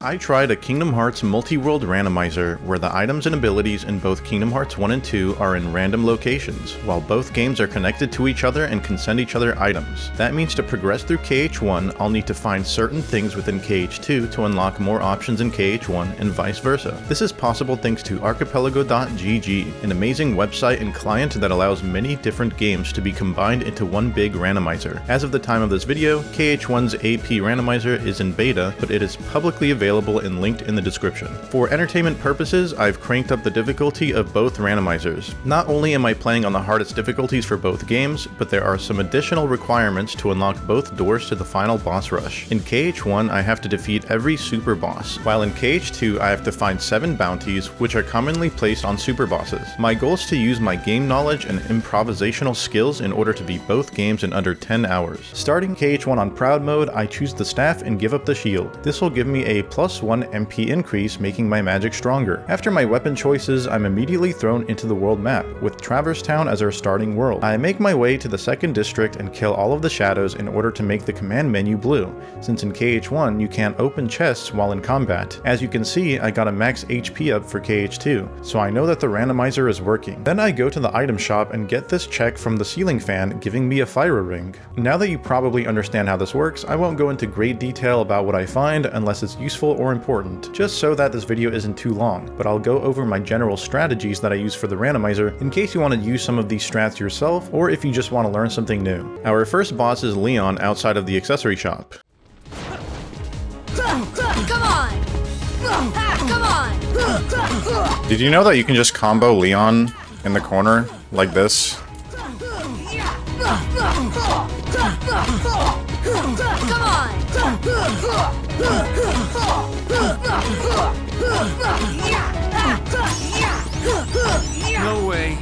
I tried a Kingdom Hearts Multiworld Randomizer, where the items and abilities in both Kingdom Hearts 1 and 2 are in random locations, while both games are connected to each other and can send each other items. That means to progress through KH1, I'll need to find certain things within KH2 to unlock more options in KH1 and vice versa. This is possible thanks to archipelago.gg, an amazing website and client that allows many different games to be combined into one big randomizer. As of the time of this video, KH1's AP randomizer is in beta, but it is publicly available and linked in the description. For entertainment purposes, I've cranked up the difficulty of both randomizers. Not only am I playing on the hardest difficulties for both games, but there are some additional requirements to unlock both doors to the final boss rush. In KH1, I have to defeat every super boss, while in KH2, I have to find 7 bounties, which are commonly placed on super bosses. My goal is to use my game knowledge and improvisational skills in order to beat both games in under 10 hours. Starting KH1 on Proud mode, I choose the staff and give up the shield. This will give me a +1 MP increase, making my magic stronger. After my weapon choices, I'm immediately thrown into the world map, with Traverse Town as our starting world. I make my way to the second district and kill all of the shadows in order to make the command menu blue, since in KH1 you can't open chests while in combat. As you can see, I got a max HP up for KH2, so I know that the randomizer is working. Then I go to the item shop and get this check from the ceiling fan, giving me a fire ring. Now that you probably understand how this works, I won't go into great detail about what I find unless it's useful or important, just so that this video isn't too long, but I'll go over my general strategies that I use for the randomizer in case you want to use some of these strats yourself, or if you just want to learn something new. Our first boss is Leon outside of the accessory shop. Come on! Come on! Did you know that you can just combo Leon in the corner like this? Come on! No way.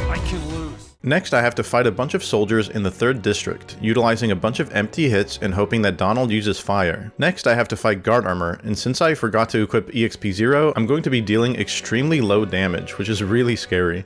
I can lose. Next, I have to fight a bunch of soldiers in the 3rd district, utilizing a bunch of empty hits and hoping that Donald uses fire. Next, I have to fight guard armor, and since I forgot to equip EXP 0, I'm going to be dealing extremely low damage, which is really scary.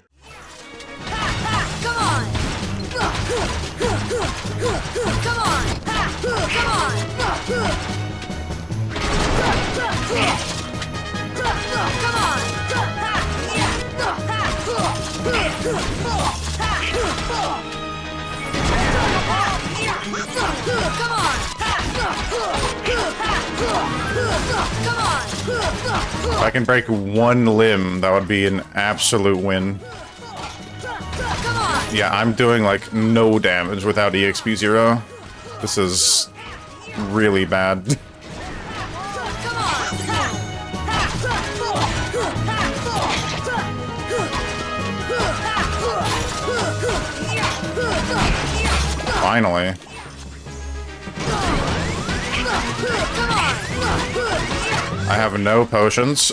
If I can break one limb, that would be an absolute win. Yeah, I'm doing like no damage without EXP 0. This is really bad. Finally. I have no potions.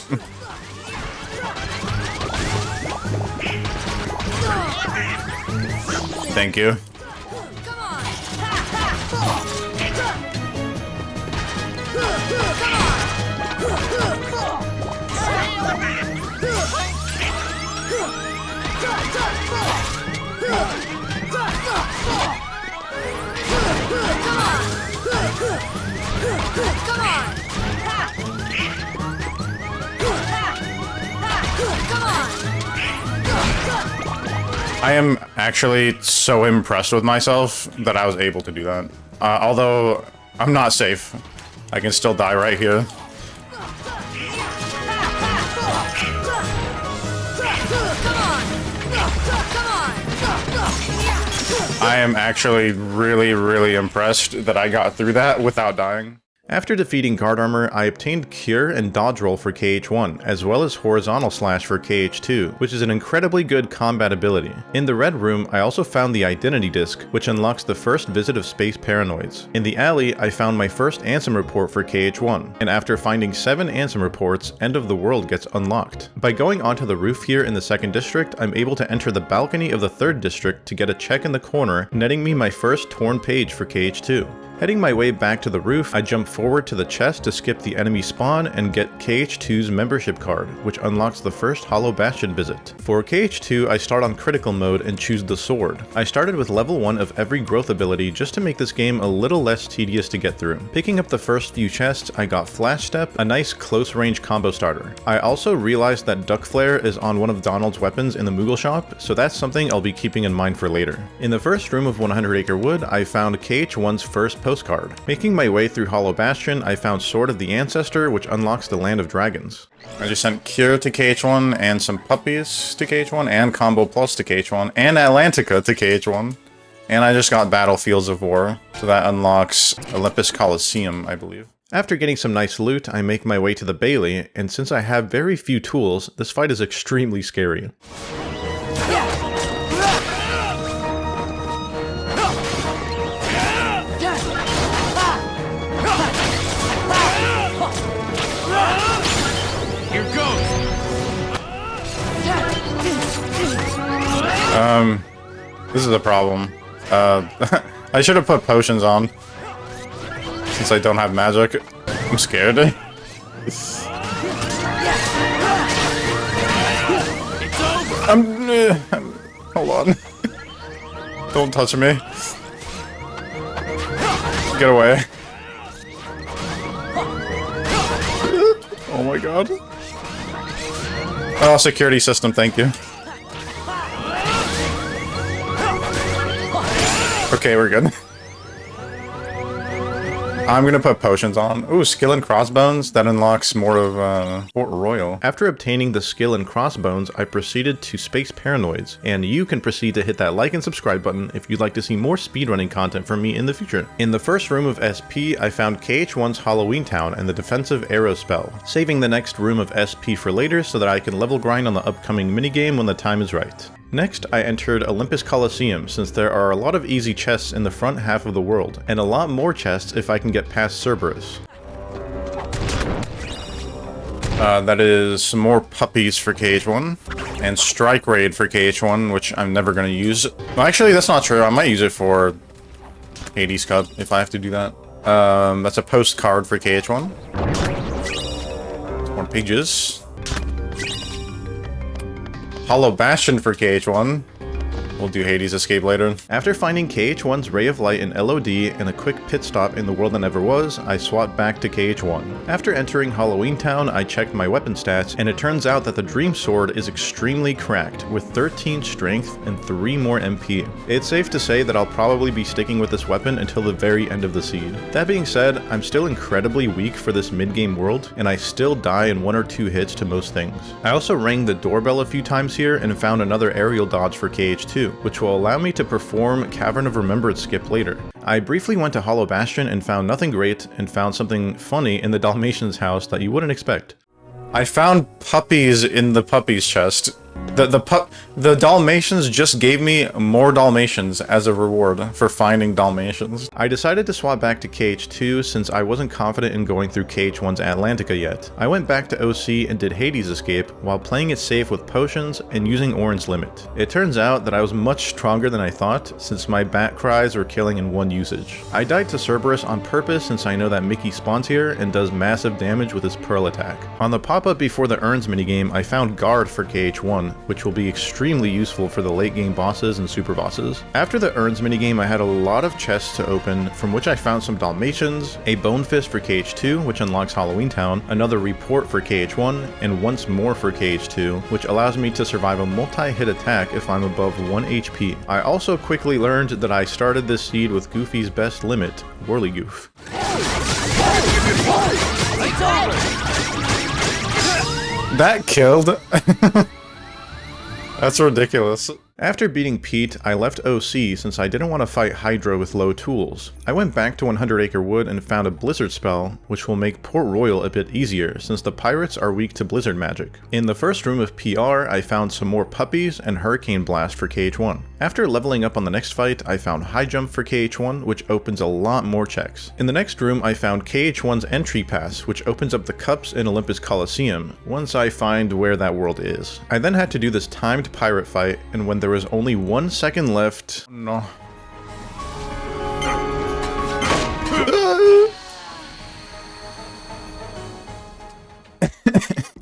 Thank you. I am actually so impressed with myself that I was able to do that. Although I'm not safe. I can still die right here. I am actually really impressed that I got through that without dying. After defeating guard armor, I obtained Cure and Dodge Roll for KH1, as well as Horizontal Slash for KH2, which is an incredibly good combat ability. In the Red Room, I also found the Identity Disc, which unlocks the first visit of Space Paranoids. In the alley, I found my first Ansem report for KH1, and after finding 7 Ansem reports, End of the World gets unlocked. By going onto the roof here in the 2nd district, I'm able to enter the balcony of the 3rd district to get a check in the corner, netting me my first torn page for KH2. Heading my way back to the roof, I jump forward to the chest to skip the enemy spawn and get KH2's membership card, which unlocks the first Hollow Bastion visit. For KH2, I start on critical mode and choose the sword. I started with level 1 of every growth ability just to make this game a little less tedious to get through. Picking up the first few chests, I got Flash Step, a nice close range combo starter. I also realized that Duck Flare is on one of Donald's weapons in the Moogle shop, so that's something I'll be keeping in mind for later. In the first room of 100 Acre Wood, I found KH1's first postcard. Making my way through Hollow Bastion, I found Sword of the Ancestor, which unlocks the Land of Dragons. I just sent Cure to KH1, and some puppies to KH1, and Combo Plus to KH1, and Atlantica to KH1. And I just got Battlefields of War, so that unlocks Olympus Coliseum, I believe. After getting some nice loot, I make my way to the Bailey, and since I have very few tools, this fight is extremely scary. This is a problem. I should have put potions on. Since I don't have magic. I'm scared. Hold on. Don't touch me. Get away. Oh my god. Oh, security system, thank you. Okay, we're good. I'm gonna put potions on. Ooh, skill and crossbones. That unlocks more of Port Royal. After obtaining the skill and crossbones, I proceeded to Space Paranoids, and you can proceed to hit that like and subscribe button if you'd like to see more speedrunning content from me in the future. In the first room of SP, I found KH1's Halloween Town and the defensive arrow spell, saving the next room of SP for later so that I can level grind on the upcoming minigame when the time is right. Next, I entered Olympus Coliseum since there are a lot of easy chests in the front half of the world, and a lot more chests if I can get past Cerberus. That is some more puppies for KH1, and Strike Raid for KH1, which I'm never going to use. Well, actually, that's not true. I might use it for Hades Cup if I have to do that. That's a postcard for KH1. More pages. Hollow Bastion for KH1. We'll do Hades Escape later. After finding KH1's Ray of Light in LOD and a quick pit stop in The World That Never Was, I swapped back to KH1. After entering Halloween Town, I checked my weapon stats, and it turns out that the Dream Sword is extremely cracked, with 13 strength and 3 more MP. It's safe to say that I'll probably be sticking with this weapon until the very end of the seed. That being said, I'm still incredibly weak for this mid-game world, and I still die in 1 or 2 hits to most things. I also rang the doorbell a few times here and found another aerial dodge for KH2, which will allow me to perform Cavern of Remembrance skip later. I briefly went to Hollow Bastion and found nothing great, and found something funny in the Dalmatian's house that you wouldn't expect. I found puppies in the puppies chest. The Dalmatians just gave me more Dalmatians as a reward for finding Dalmatians. I decided to swap back to KH2 since I wasn't confident in going through KH1's Atlantica yet. I went back to OC and did Hades Escape while playing it safe with potions and using Orin's Limit. It turns out that I was much stronger than I thought since my bat cries were killing in 1 usage. I died to Cerberus on purpose since I know that Mickey spawns here and does massive damage with his Pearl attack. On the pop-up before the Urns minigame, I found Guard for KH1, which will be extremely useful for the late game bosses and super bosses. After the Urns minigame, I had a lot of chests to open, from which I found some Dalmatians, a Bone Fist for KH2, which unlocks Halloween Town, another Report for KH1, and once more for KH2, which allows me to survive a multi-hit attack if I'm above 1 HP. I also quickly learned that I started this seed with Goofy's best limit, Whirligoof. That killed. That's ridiculous. After beating Pete, I left OC since I didn't want to fight Hydra with low tools. I went back to 100 Acre Wood and found a Blizzard spell, which will make Port Royal a bit easier since the pirates are weak to Blizzard magic. In the first room of PR, I found some more puppies and Hurricane Blast for KH1. After leveling up on the next fight, I found High Jump for KH1, which opens a lot more checks. In the next room, I found KH1's Entry Pass, which opens up the cups in Olympus Coliseum, once I find where that world is. I then had to do this timed pirate fight, and when there was only 1 second left... No.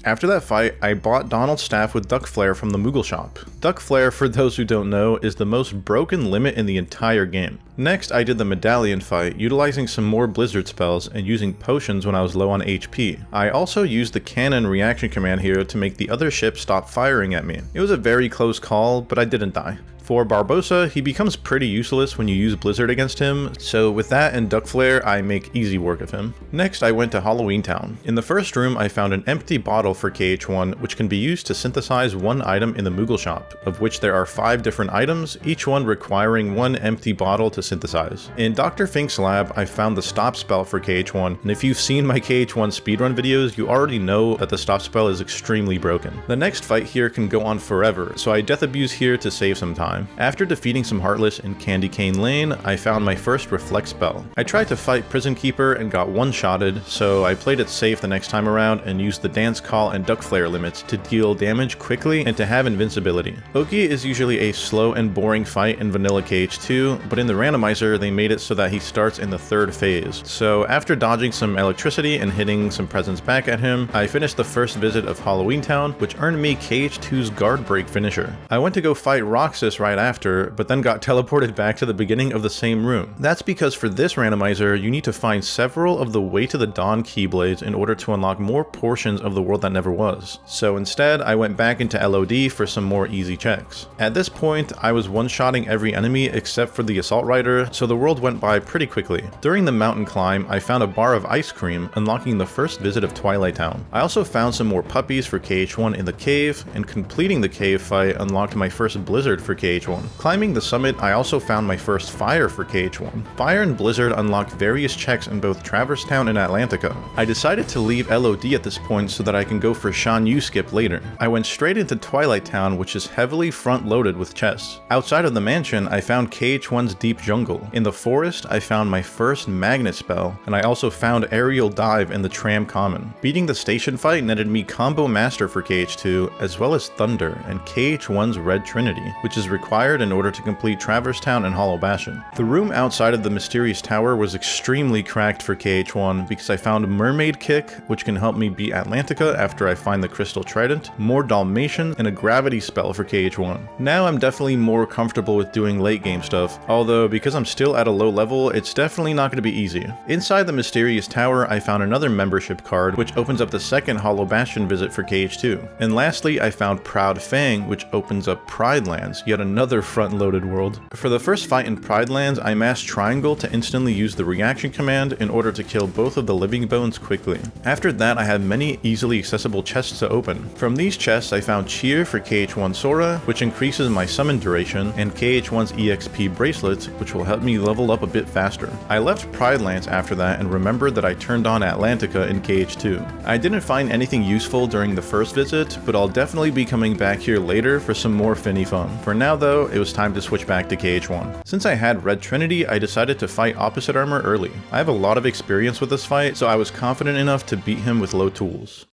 After that fight, I bought Donald's staff with Duck Flare from the Moogle shop. Duck Flare, for those who don't know, is the most broken limit in the entire game. Next, I did the medallion fight, utilizing some more blizzard spells and using potions when I was low on HP. I also used the cannon reaction command here to make the other ships stop firing at me. It was a very close call, but I didn't die. For Barbossa, he becomes pretty useless when you use Blizzard against him, so with that and Duck Flare, I make easy work of him. Next, I went to Halloween Town. In the first room, I found an empty bottle for KH1, which can be used to synthesize one item in the Moogle shop, of which there are 5 different items, each one requiring one empty bottle to synthesize. In Dr. Fink's lab, I found the stop spell for KH1, and if you've seen my KH1 speedrun videos, you already know that the stop spell is extremely broken. The next fight here can go on forever, so I death abuse here to save some time. After defeating some Heartless in Candy Cane Lane, I found my first Reflect spell. I tried to fight Prison Keeper and got one-shotted, so I played it safe the next time around and used the Dance Call and Duck Flare limits to deal damage quickly and to have invincibility. Oki is usually a slow and boring fight in vanilla KH2, but in the randomizer they made it so that he starts in the 3rd phase. So after dodging some electricity and hitting some presents back at him, I finished the first visit of Halloween Town, which earned me KH2's guard break finisher. I went to go fight Roxas right after, but then got teleported back to the beginning of the same room. That's because for this randomizer, you need to find several of the Way to the Dawn Keyblades in order to unlock more portions of the world that never was. So instead, I went back into LOD for some more easy checks. At this point, I was one-shotting every enemy except for the Assault Rider, so the world went by pretty quickly. During the mountain climb, I found a bar of ice cream, unlocking the first visit of Twilight Town. I also found some more puppies for KH1 in the cave, and completing the cave fight unlocked my first blizzard for KH1. Climbing the summit, I also found my first fire for KH1. Fire and Blizzard unlocked various checks in both Traverse Town and Atlantica. I decided to leave LOD at this point so that I can go for Shan Yu skip later. I went straight into Twilight Town, which is heavily front-loaded with chests. Outside of the mansion, I found KH1's Deep Jungle. In the forest, I found my first Magnet spell, and I also found Aerial Dive in the Tram Common. Beating the station fight netted me Combo Master for KH2, as well as Thunder and KH1's Red Trinity, which is required in order to complete Traverse Town and Hollow Bastion. The room outside of the Mysterious Tower was extremely cracked for KH1 because I found Mermaid Kick, which can help me beat Atlantica after I find the Crystal Trident, more Dalmatian, and a Gravity spell for KH1. Now I'm definitely more comfortable with doing late game stuff, although because I'm still at a low level, it's definitely not going to be easy. Inside the Mysterious Tower, I found another membership card, which opens up the second Hollow Bastion visit for KH2. And lastly, I found Proud Fang, which opens up Pride Lands, yet another front-loaded world. For the first fight in Pride Lands, I mashed triangle to instantly use the reaction command in order to kill both of the living bones quickly. After that, I had many easily accessible chests to open. From these chests, I found Cheer for KH1 Sora, which increases my summon duration, and KH1's EXP bracelets, which will help me level up a bit faster. I left Pride Lands after that and remembered that I turned on Atlantica in KH2. I didn't find anything useful during the first visit, but I'll definitely be coming back here later for some more finny fun. For now though, it was time to switch back to KH1. Since I had Red Trinity, I decided to fight Opposite Armor early. I have a lot of experience with this fight, so I was confident enough to beat him with low tools.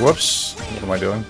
Whoops, what am I doing?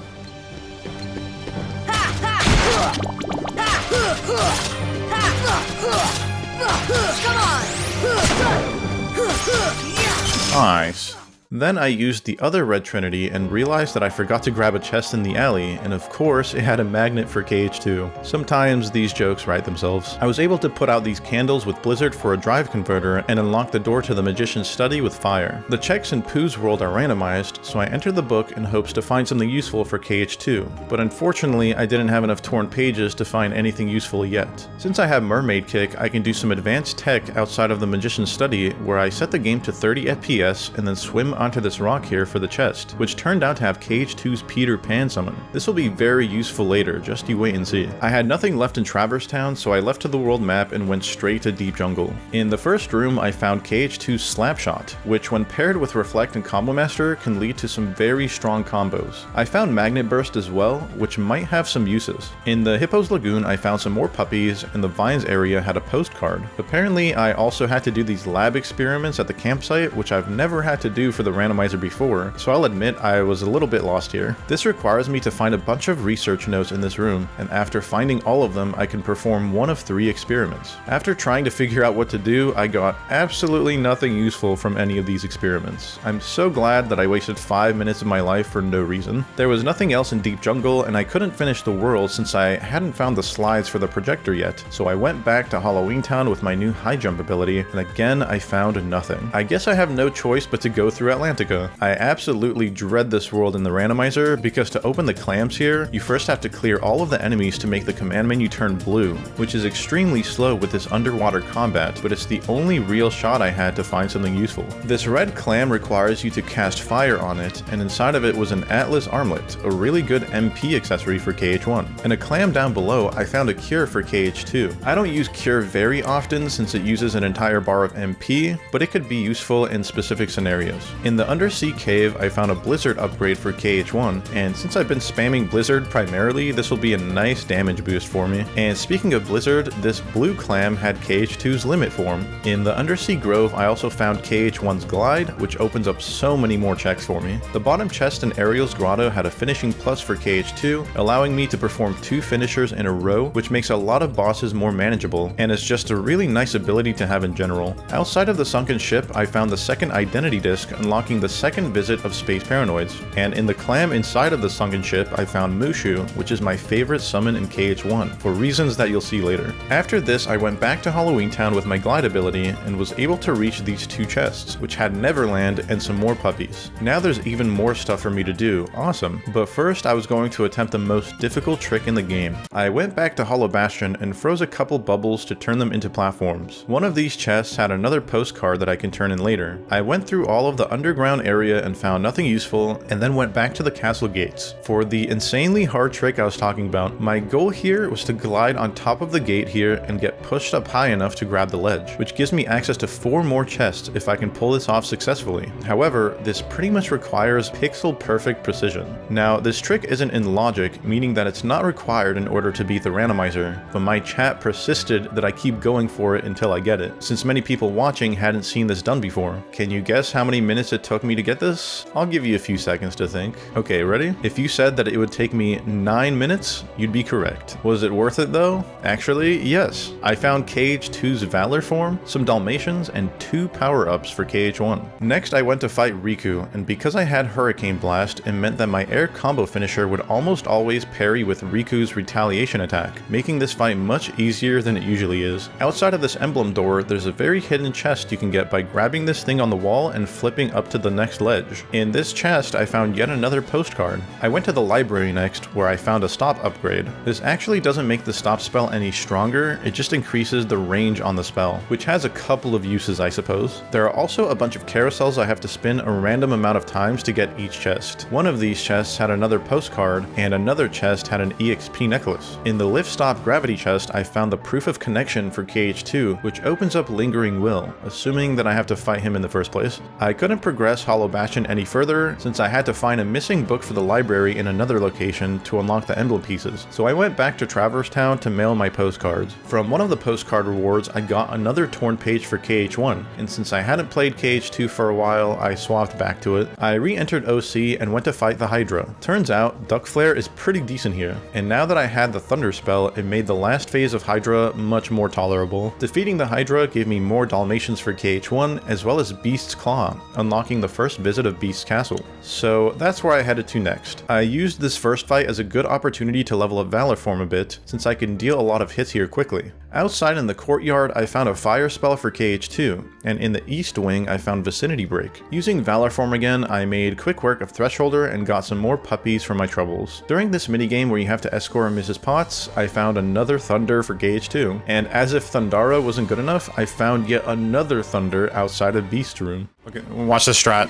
Nice. Then I used the other red trinity and realized that I forgot to grab a chest in the alley, and of course it had a magnet for KH2. Sometimes these jokes write themselves. I was able to put out these candles with Blizzard for a drive converter and unlock the door to the magician's study with fire. The checks in Pooh's world are randomized, so I entered the book in hopes to find something useful for KH2, but unfortunately I didn't have enough torn pages to find anything useful yet. Since I have Mermaid Kick, I can do some advanced tech outside of the magician's study where I set the game to 30 FPS and then swim onto this rock here for the chest, which turned out to have KH2's Peter Pan summon. This will be very useful later, just you wait and see. I had nothing left in Traverse Town, so I left to the world map and went straight to Deep Jungle. In the first room I found KH2's Slapshot, which when paired with Reflect and Combo Master can lead to some very strong combos. I found Magnet Burst as well, which might have some uses. In the Hippo's Lagoon I found some more puppies, and the Vines area had a postcard. Apparently I also had to do these lab experiments at the campsite, which I've never had to do for the randomizer before, so I'll admit I was a little bit lost here. This requires me to find a bunch of research notes in this room, and after finding all of them I can perform one of 3 experiments. After trying to figure out what to do, I got absolutely nothing useful from any of these experiments. I'm so glad that I wasted 5 minutes of my life for no reason. There was nothing else in Deep Jungle, and I couldn't finish the world since I hadn't found the slides for the projector yet, so I went back to Halloween Town with my new high jump ability, and again I found nothing. I guess I have no choice but to go through Atlantica. I absolutely dread this world in the randomizer because to open the clams here, you first have to clear all of the enemies to make the command menu turn blue, which is extremely slow with this underwater combat, but it's the only real shot I had to find something useful. This red clam requires you to cast fire on it, and inside of it was an Atlas armlet, a really good MP accessory for KH1. In a clam down below, I found a cure for KH2. I don't use cure very often since it uses an entire bar of MP, but it could be useful in specific scenarios. In the undersea cave, I found a Blizzard upgrade for KH1, and since I've been spamming Blizzard primarily, this will be a nice damage boost for me. And speaking of Blizzard, this blue clam had KH2's limit form. In the undersea grove, I also found KH1's glide, which opens up so many more checks for me. The bottom chest in Ariel's grotto had a finishing plus for KH2, allowing me to perform 2 finishers in a row, which makes a lot of bosses more manageable, and is just a really nice ability to have in general. Outside of the sunken ship, I found the second identity disc, unlocking the second visit of Space Paranoids, and in the clam inside of the sunken ship, I found Mushu, which is my favorite summon in KH1, for reasons that you'll see later. After this, I went back to Halloween Town with my glide ability, and was able to reach these 2 chests, which had Neverland and some more puppies. Now there's even more stuff for me to do, awesome. But first, I was going to attempt the most difficult trick in the game. I went back to Hollow Bastion and froze a couple bubbles to turn them into platforms. One of these chests had another postcard that I can turn in later. I went through all of the underground area and found nothing useful, and then went back to the castle gates. For the insanely hard trick I was talking about, my goal here was to glide on top of the gate here and get pushed up high enough to grab the ledge, which gives me access to 4 more chests if I can pull this off successfully. However, this pretty much requires pixel perfect precision. Now, this trick isn't in logic, meaning that it's not required in order to beat the randomizer, but my chat persisted that I keep going for it until I get it, since many people watching hadn't seen this done before. Can you guess how many minutes it took me to get this? I'll give you a few seconds to think. Okay, ready? If you said that it would take me 9 minutes, you'd be correct. Was it worth it though? Actually, yes. I found KH2's Valor form, some Dalmatians, and 2 power-ups for KH1. Next, I went to fight Riku, and because I had Hurricane Blast, it meant that my air combo finisher would almost always parry with Riku's retaliation attack, making this fight much easier than it usually is. Outside of this emblem door, there's a very hidden chest you can get by grabbing this thing on the wall and flipping up to the next ledge. In this chest, I found yet another postcard. I went to the library next, where I found a stop upgrade. This actually doesn't make the stop spell any stronger, it just increases the range on the spell, which has a couple of uses I suppose. There are also a bunch of carousels I have to spin a random amount of times to get each chest. One of these chests had another postcard, and another chest had an EXP necklace. In the lift stop gravity chest, I found the proof of connection for KH2, which opens up Lingering Will, assuming that I have to fight him in the first place. I couldn't progress Hollow Bastion any further, since I had to find a missing book for the library in another location to unlock the emblem pieces, so I went back to Traverse Town to mail my postcards. From one of the postcard rewards, I got another torn page for KH1, and since I hadn't played KH2 for a while, I swapped back to it. I re-entered OC and went to fight the Hydra. Turns out, Duck Flare is pretty decent here, and now that I had the Thunder spell, it made the last phase of Hydra much more tolerable. Defeating the Hydra gave me more Dalmatians for KH1, as well as Beast's Claw, unlocking unlocking the first visit of Beast's Castle. So that's where I headed to next. I used this first fight as a good opportunity to level up Valor Form a bit, since I can deal a lot of hits here quickly. Outside in the courtyard, I found a fire spell for KH2, and in the east wing I found Vicinity Break. Using Valor Form again, I made quick work of Thresholder and got some more puppies for my troubles. During this minigame where you have to escort Mrs. Potts, I found another Thunder for KH2, and as if Thundara wasn't good enough, I found yet another Thunder outside of Beast's room. Okay, watch the strat.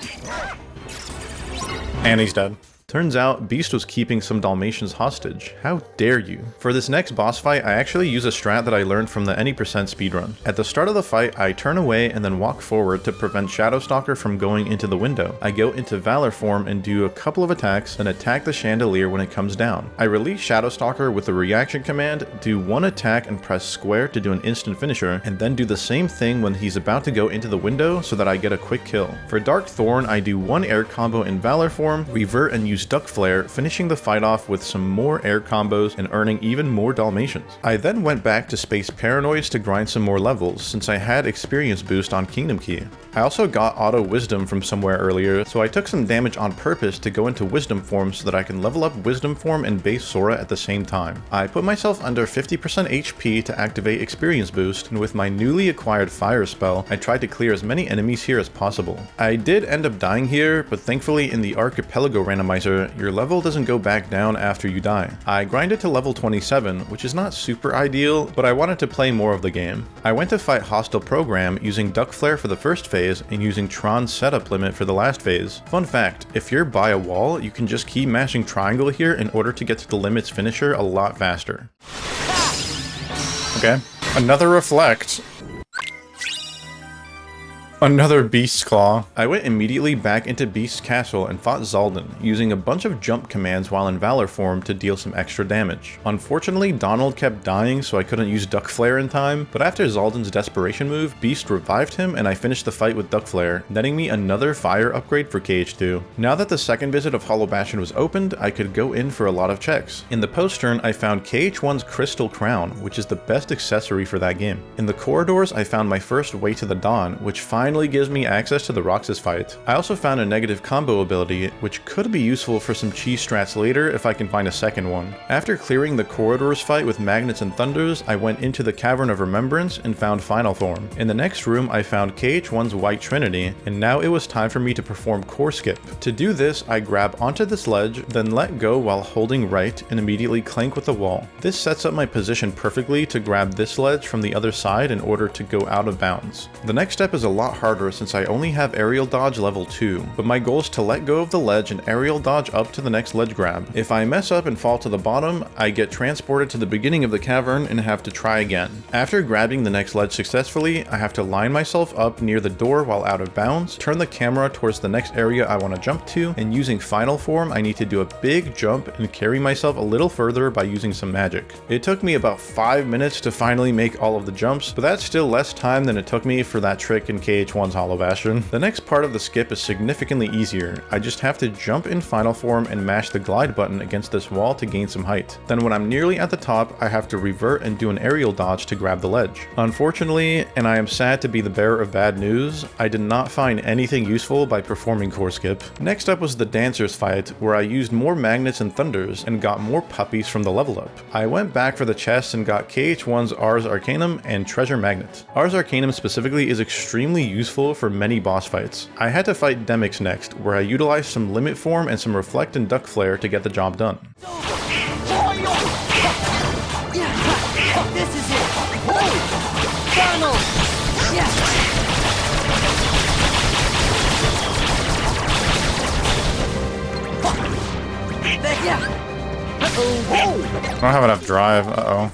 And he's dead. Turns out, Beast was keeping some Dalmatians hostage. How dare you? For this next boss fight, I actually use a strat that I learned from the any % speedrun. At the start of the fight, I turn away and then walk forward to prevent Shadowstalker from going into the window. I go into Valor Form and do a couple of attacks, then attack the chandelier when it comes down. I release Shadowstalker with the reaction command, do one attack and press square to do an instant finisher, and then do the same thing when he's about to go into the window so that I get a quick kill. For Dark Thorn, I do one air combo in Valor Form, revert and use Duck Flare, finishing the fight off with some more air combos and earning even more Dalmatians. I then went back to Space Paranoids to grind some more levels, since I had experience boost on Kingdom Key. I also got Auto Wisdom from somewhere earlier, so I took some damage on purpose to go into Wisdom Form so that I can level up Wisdom Form and base Sora at the same time. I put myself under 50% HP to activate experience boost, and with my newly acquired fire spell, I tried to clear as many enemies here as possible. I did end up dying here, but thankfully in the Archipelago Randomizer, your level doesn't go back down after you die. I grinded to level 27, which is not super ideal, but I wanted to play more of the game. I went to fight Hostile Program using Duck Flare for the first phase and using Tron's setup limit for the last phase. Fun fact, if you're by a wall, you can just keep mashing triangle here in order to get to the limit's finisher a lot faster. Okay, another Reflect. Another Beast's Claw. I went immediately back into Beast's Castle and fought Zaldin, using a bunch of jump commands while in Valor Form to deal some extra damage. Unfortunately, Donald kept dying, so I couldn't use Duck Flare in time, but after Zaldin's desperation move, Beast revived him and I finished the fight with Duck Flare, netting me another fire upgrade for KH2. Now that the second visit of Hollow Bastion was opened, I could go in for a lot of checks. In the post-turn, I found KH1's Crystal Crown, which is the best accessory for that game. In the corridors, I found my first Way to the Dawn, which finally gives me access to the Roxas fight. I also found a negative combo ability, which could be useful for some cheese strats later if I can find a second one. After clearing the corridors fight with Magnets and Thunders, I went into the Cavern of Remembrance and found Final Form. In the next room, I found KH1's White Trinity, and now it was time for me to perform Core Skip. To do this, I grab onto this ledge, then let go while holding right and immediately clank with the wall. This sets up my position perfectly to grab this ledge from the other side in order to go out of bounds. The next step is a lot harder since I only have aerial dodge level 2, but my goal is to let go of the ledge and aerial dodge up to the next ledge grab. If I mess up and fall to the bottom, I get transported to the beginning of the cavern and have to try again. After grabbing the next ledge successfully, I have to line myself up near the door while out of bounds, turn the camera towards the next area I want to jump to, and using Final Form I need to do a big jump and carry myself a little further by using some magic. It took me about 5 minutes to finally make all of the jumps, but that's still less time than it took me for that trick in KH1's Hollow Bastion. The next part of the skip is significantly easier. I just have to jump in Final Form and mash the glide button against this wall to gain some height. Then when I'm nearly at the top, I have to revert and do an aerial dodge to grab the ledge. Unfortunately, and I am sad to be the bearer of bad news, I did not find anything useful by performing Core Skip. Next up was the Dancers fight, where I used more Magnets and Thunders and got more puppies from the level up. I went back for the chest and got KH1's Ars Arcanum and Treasure Magnet. Ars Arcanum specifically is extremely useful for many boss fights. I had to fight Demix next, where I utilized some Limit Form and some Reflect and Duck Flare to get the job done. This is it! Donald! I don't have enough drive, uh-oh.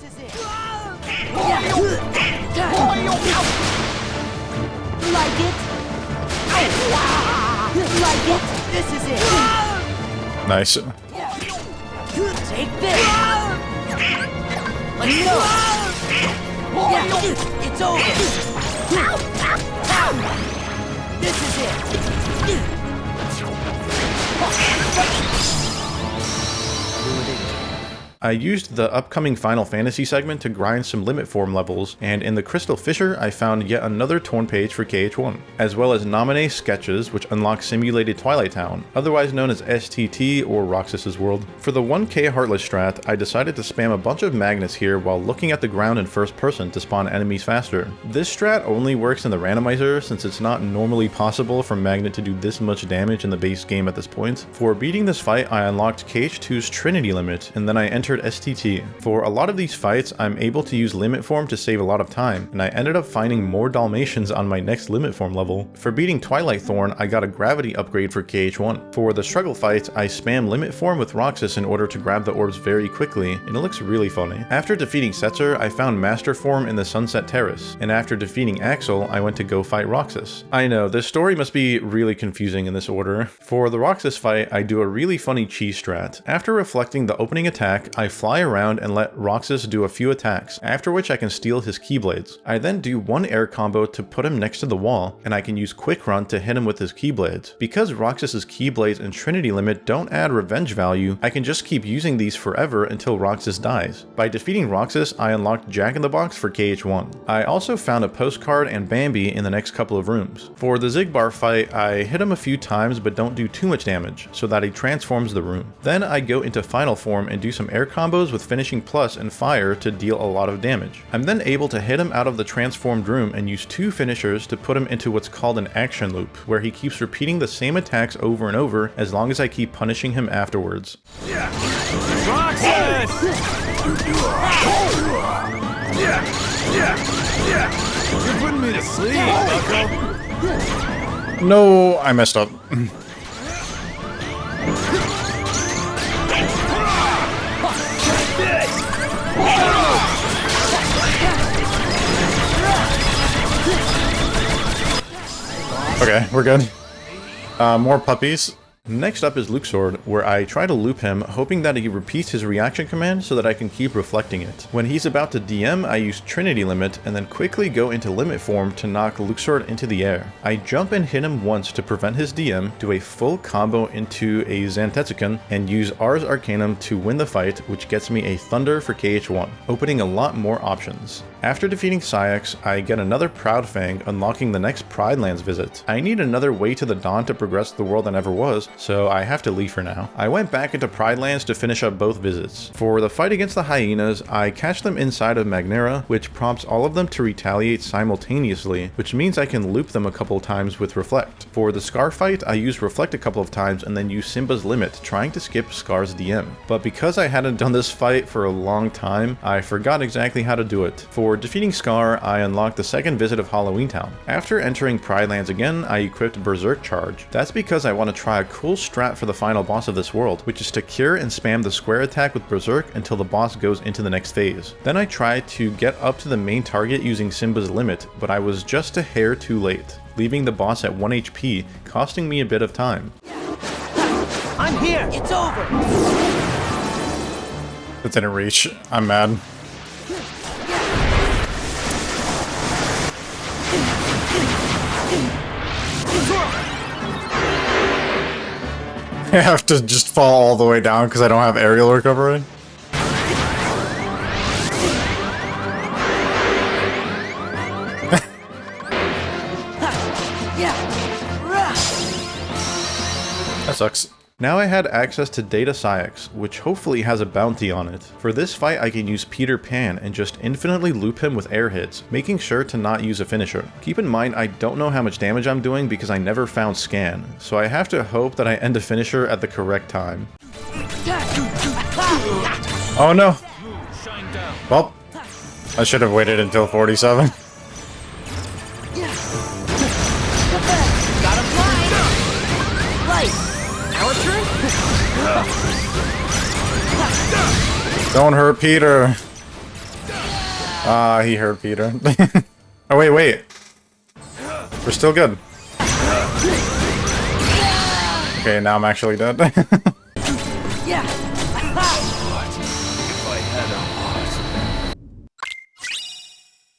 Like it? Like it? This is it! Nice. Take this! Enough! It's over! This is it! I used the upcoming Final Fantasy segment to grind some limit form levels, and in the Crystal Fissure I found yet another torn page for KH1, as well as Nominee Sketches, which unlock Simulated Twilight Town, otherwise known as STT or Roxas's World. For the 1k Heartless strat, I decided to spam a bunch of magnets here while looking at the ground in first person to spawn enemies faster. This strat only works in the randomizer since it's not normally possible for magnet to do this much damage in the base game at this point. For beating this fight, I unlocked KH2's Trinity limit, and then I entered STT. For a lot of these fights, I'm able to use limit form to save a lot of time, and I ended up finding more Dalmatians on my next limit form level. For beating Twilight Thorn, I got a gravity upgrade for KH1. For the struggle fights, I spam limit form with Roxas in order to grab the orbs very quickly, and it looks really funny. After defeating Setzer, I found Master Form in the Sunset Terrace, and after defeating Axel, I went to go fight Roxas. I know, this story must be really confusing in this order. For the Roxas fight, I do a really funny cheese strat. After reflecting the opening attack, I fly around and let Roxas do a few attacks, after which I can steal his Keyblades. I then do one air combo to put him next to the wall, and I can use Quick Run to hit him with his Keyblades. Because Roxas's Keyblades and Trinity limit don't add revenge value, I can just keep using these forever until Roxas dies. By defeating Roxas, I unlocked Jack-in-the-Box for KH1. I also found a postcard and Bambi in the next couple of rooms. For the Zigbar fight, I hit him a few times but don't do too much damage, so that he transforms the room. Then I go into final form and do some air combos with Finishing Plus and Fire to deal a lot of damage. I'm then able to hit him out of the transformed room and use two finishers to put him into what's called an action loop, where he keeps repeating the same attacks over and over as long as I keep punishing him afterwards. Roxas! You're putting me to sleep, Bucko. No, I messed up. Okay, we're good. More puppies. Next up is Luxord, where I try to loop him, hoping that he repeats his reaction command so that I can keep reflecting it. When he's about to DM, I use Trinity limit, and then quickly go into limit form to knock Luxord into the air. I jump and hit him once to prevent his DM, do a full combo into a Zantetsuken, and use Ars Arcanum to win the fight, which gets me a Thunder for KH1, opening a lot more options. After defeating Sayax, I get another Proud Fang, unlocking the next Pride Lands visit. I need another Way to the Dawn to progress the world than ever was, so I have to leave for now. I went back into Pride Lands to finish up both visits. For the fight against the hyenas, I catch them inside of Magnera, which prompts all of them to retaliate simultaneously, which means I can loop them a couple times with Reflect. For the Scar fight, I use Reflect a couple of times and then use Simba's Limit, trying to skip Scar's DM. But because I hadn't done this fight for a long time, I forgot exactly how to do it. For defeating Scar, I unlocked the second visit of Halloween Town. After entering Pride Lands again, I equipped Berserk Charge. That's because I want to try a cool strat for the final boss of this world, which is to cure and spam the square attack with Berserk until the boss goes into the next phase. Then I tried to get up to the main target using Simba's Limit, but I was just a hair too late, leaving the boss at 1 HP, costing me a bit of time. I'm here! It's over! It didn't reach. I'm mad. I have to just fall all the way down because I don't have aerial recovery. That sucks. Now I had access to Data Sayax, which hopefully has a bounty on it. For this fight I can use Peter Pan and just infinitely loop him with air hits, making sure to not use a finisher. Keep in mind I don't know how much damage I'm doing because I never found Scan, so I have to hope that I end a finisher at the correct time. Oh no! Well, I should have waited until 47. Don't hurt Peter. Ah, he hurt Peter. Oh wait. We're still good. Okay, now I'm actually dead.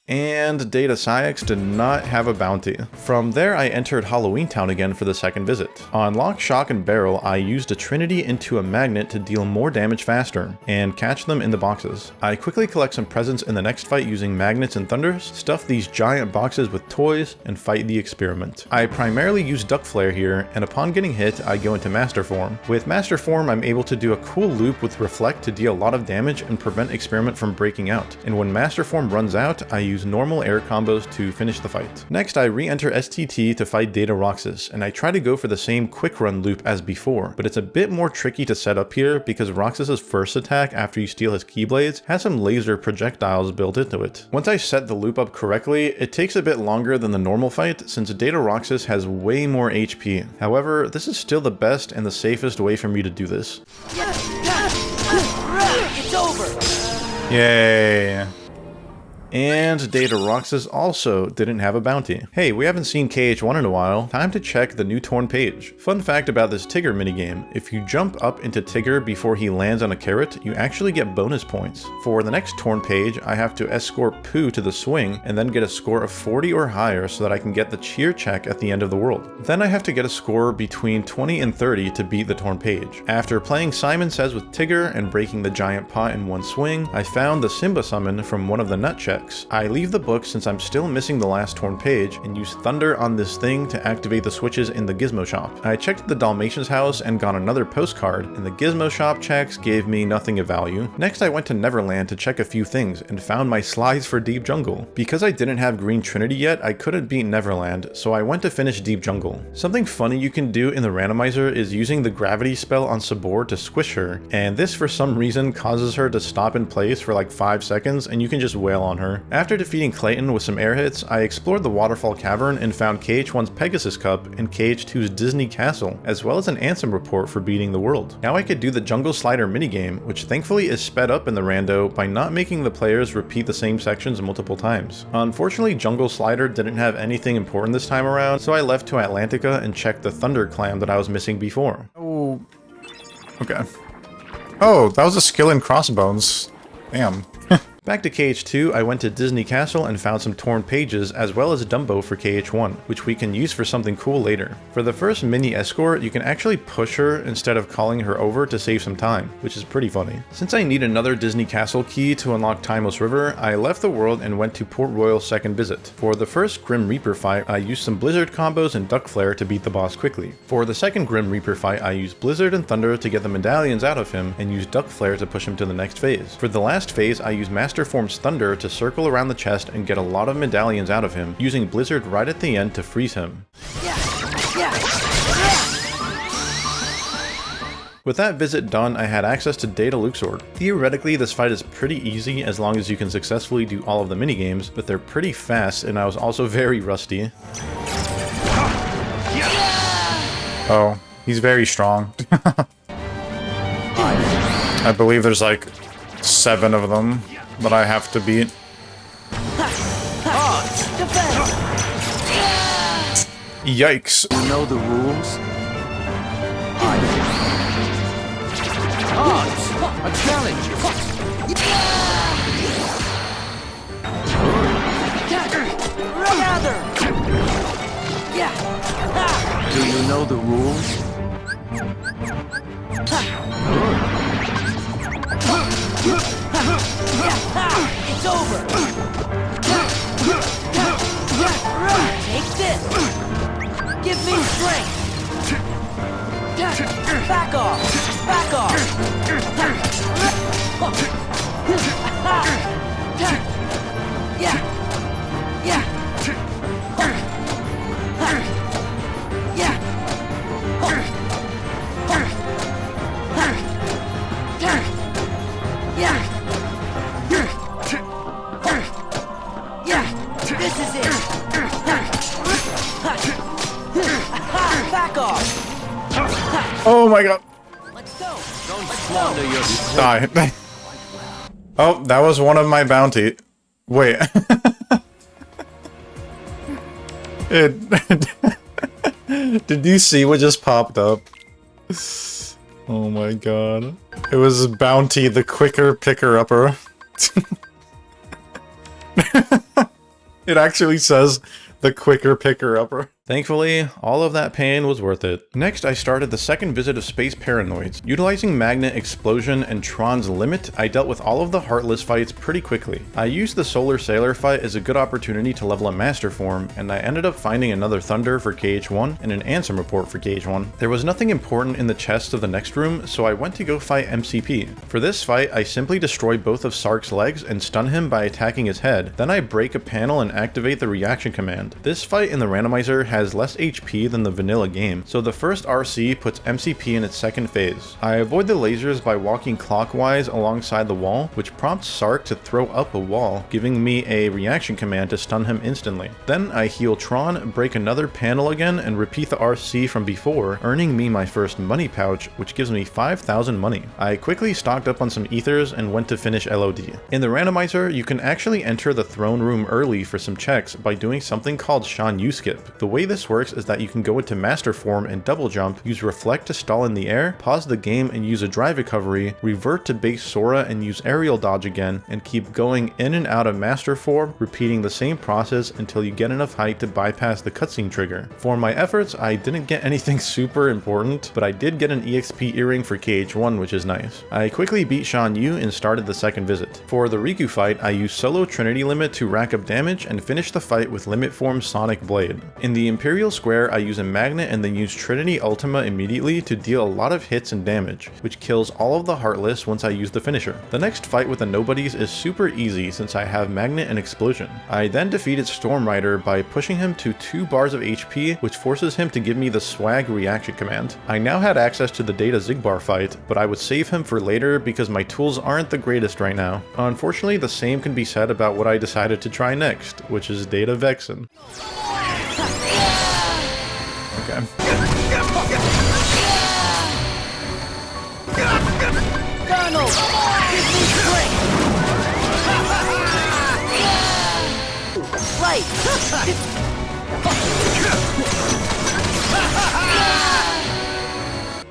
And Data Science did not have a bounty. From there, I entered Halloween Town again for the second visit. On Lock, Shock, and Barrel, I used a Trinity into a magnet to deal more damage faster, and catch them in the boxes. I quickly collect some presents in the next fight using magnets and thunders, stuff these giant boxes with toys, and fight the experiment. I primarily use Duck Flare here, and upon getting hit, I go into Master Form. With Master Form, I'm able to do a cool loop with Reflect to deal a lot of damage and prevent experiment from breaking out, and when Master Form runs out, I use normal air combos to finish the fight. Next, I re-enter STT to fight Data Roxas, and I try to go for the same quick run loop as before, but it's a bit more tricky to set up here because Roxas's first attack after you steal his Keyblades has some laser projectiles built into it. Once I set the loop up correctly, it takes a bit longer than the normal fight since Data Roxas has way more HP. However, this is still the best and the safest way for me to do this. It's over. Yay! And Data Roxas also didn't have a bounty. Hey, we haven't seen KH1 in a while. Time to check the new torn page. Fun fact about this Tigger minigame, if you jump up into Tigger before he lands on a carrot, you actually get bonus points. For the next torn page, I have to escort Pooh to the swing and then get a score of 40 or higher so that I can get the cheer check at the end of the world. Then I have to get a score between 20 and 30 to beat the torn page. After playing Simon Says with Tigger and breaking the giant pot in one swing, I found the Simba summon from one of the nut checks. I leave the book since I'm still missing the last torn page and use Thunder on this thing to activate the switches in the Gizmo shop. I checked the Dalmatian's house and got another postcard, and the Gizmo shop checks gave me nothing of value. Next, I went to Neverland to check a few things and found my slides for Deep Jungle. Because I didn't have Green Trinity yet, I couldn't beat Neverland, so I went to finish Deep Jungle. Something funny you can do in the randomizer is using the gravity spell on Sabor to squish her, and this for some reason causes her to stop in place for like 5 seconds and you can just wail on her. After defeating Clayton with some air hits, I explored the Waterfall Cavern and found KH1's Pegasus Cup and KH2's Disney Castle, as well as an Ansem report for beating the world. Now I could do the Jungle Slider minigame, which thankfully is sped up in the rando by not making the players repeat the same sections multiple times. Unfortunately, Jungle Slider didn't have anything important this time around, so I left to Atlantica and checked the Thunder Clam that I was missing before. Oh, okay. Oh, that was a skill in Crossbones. Damn. Back to KH2, I went to Disney Castle and found some torn pages as well as Dumbo for KH1, which we can use for something cool later. For the first mini escort, you can actually push her instead of calling her over to save some time, which is pretty funny. Since I need another Disney Castle key to unlock Timos River, I left the world and went to Port Royal's second visit. For the first Grim Reaper fight, I used some Blizzard combos and Duck Flare to beat the boss quickly. For the second Grim Reaper fight, I used Blizzard and Thunder to get the medallions out of him and used Duck Flare to push him to the next phase. For the last phase, I used Master Form's Thunder to circle around the chest and get a lot of medallions out of him, using Blizzard right at the end to freeze him. With that visit done, I had access to Data Luxord. Theoretically, this fight is pretty easy as long as you can successfully do all of the minigames, but they're pretty fast and I was also very rusty. Oh, he's very strong. I believe there's like 7 of them that I have to beat. Yikes. You know the rules? A challenge! Do you know the rules? It's over! Take this! Give me strength! Back off! Back off! This is it! Back off! Oh my god. Let's go! Don't squander your Die. Oh, that was one of my bounty. Wait. Did you see what just popped up? Oh my god. It was Bounty, the quicker picker-upper. It actually says the quicker picker upper. Thankfully, all of that pain was worth it. Next, I started the second visit of Space Paranoids. Utilizing Magnet, Explosion, and Tron's Limit, I dealt with all of the Heartless fights pretty quickly. I used the Solar Sailor fight as a good opportunity to level up Master Form, and I ended up finding another Thunder for KH1 and an Ansem Report for KH1. There was nothing important in the chests of the next room, so I went to go fight MCP. For this fight, I simply destroy both of Sark's legs and stun him by attacking his head. Then I break a panel and activate the reaction command. This fight in the Randomizer has less HP than the vanilla game, so the first RC puts MCP in its second phase. I avoid the lasers by walking clockwise alongside the wall, which prompts Sark to throw up a wall, giving me a reaction command to stun him instantly. Then I heal Tron, break another panel again, and repeat the RC from before, earning me my first money pouch, which gives me 5,000 money. I quickly stocked up on some ethers and went to finish LOD. In the Randomizer, you can actually enter the throne room early for some checks by doing something called Shan Yu Skip. The way this works is that you can go into Master Form and double jump, use Reflect to stall in the air, pause the game and use a drive recovery, revert to base Sora and use aerial dodge again, and keep going in and out of Master Form, repeating the same process until you get enough height to bypass the cutscene trigger. For my efforts, I didn't get anything super important, but I did get an EXP earring for KH1, which is nice. I quickly beat Shan Yu and started the second visit. For the Riku fight, I used solo Trinity Limit to rack up damage and finish the fight with Limit Form Sonic Blade. In the Imperial Square, I use a magnet and then use Trinity Ultima immediately to deal a lot of hits and damage, which kills all of the Heartless once I use the finisher. The next fight with the Nobodies is super easy since I have Magnet and Explosion. I then defeated Storm Rider by pushing him to 2 bars of HP, which forces him to give me the swag reaction command. I now had access to the Data Zigbar fight, but I would save him for later because my tools aren't the greatest right now. Unfortunately, the same can be said about what I decided to try next, which is Data Vexen. Okay. Donald, give me strength. Right.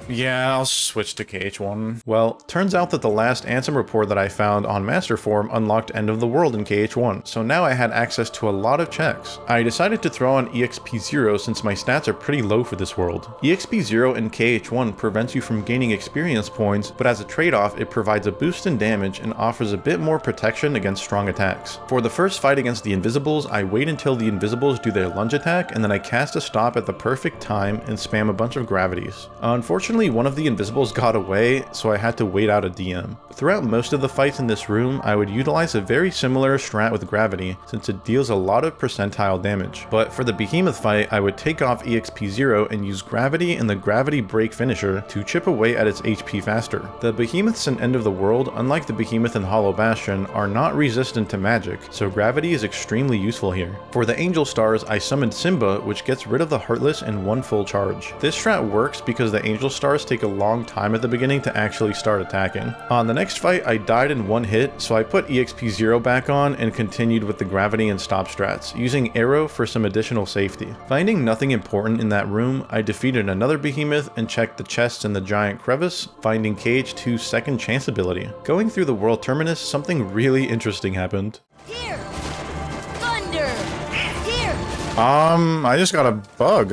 Yeah, I'll switch to KH1. Well, turns out that the last Ansem report that I found on Master Form unlocked End of the World in KH1, so now I had access to a lot of checks. I decided to throw on EXP 0 since my stats are pretty low for this world. EXP 0 in KH1 prevents you from gaining experience points, but as a trade-off it provides a boost in damage and offers a bit more protection against strong attacks. For the first fight against the Invisibles, I wait until the Invisibles do their lunge attack and then I cast a stop at the perfect time and spam a bunch of gravities. Unfortunately, one of the Invisibles got away, so I had to wait out a DM. Throughout most of the fights in this room, I would utilize a very similar strat with gravity, since it deals a lot of percentile damage. But for the Behemoth fight, I would take off EXP 0 and use gravity and the gravity break finisher to chip away at its HP faster. The Behemoths in End of the World, unlike the Behemoth in Hollow Bastion, are not resistant to magic, so gravity is extremely useful here. For the Angel Stars, I summoned Simba, which gets rid of the Heartless in 1 full charge. This strat works because the Angel Stars take a long time at the beginning to actually start attacking. On the next fight, I died in 1 hit, so I put EXP 0 back on and continued with the gravity and stop strats, using Arrow for some additional safety. Finding nothing important in that room, I defeated another Behemoth and checked the chests in the giant crevice, finding KH2's second chance ability. Going through the World Terminus, something really interesting happened. Here. Thunder. Here. I just got a bug.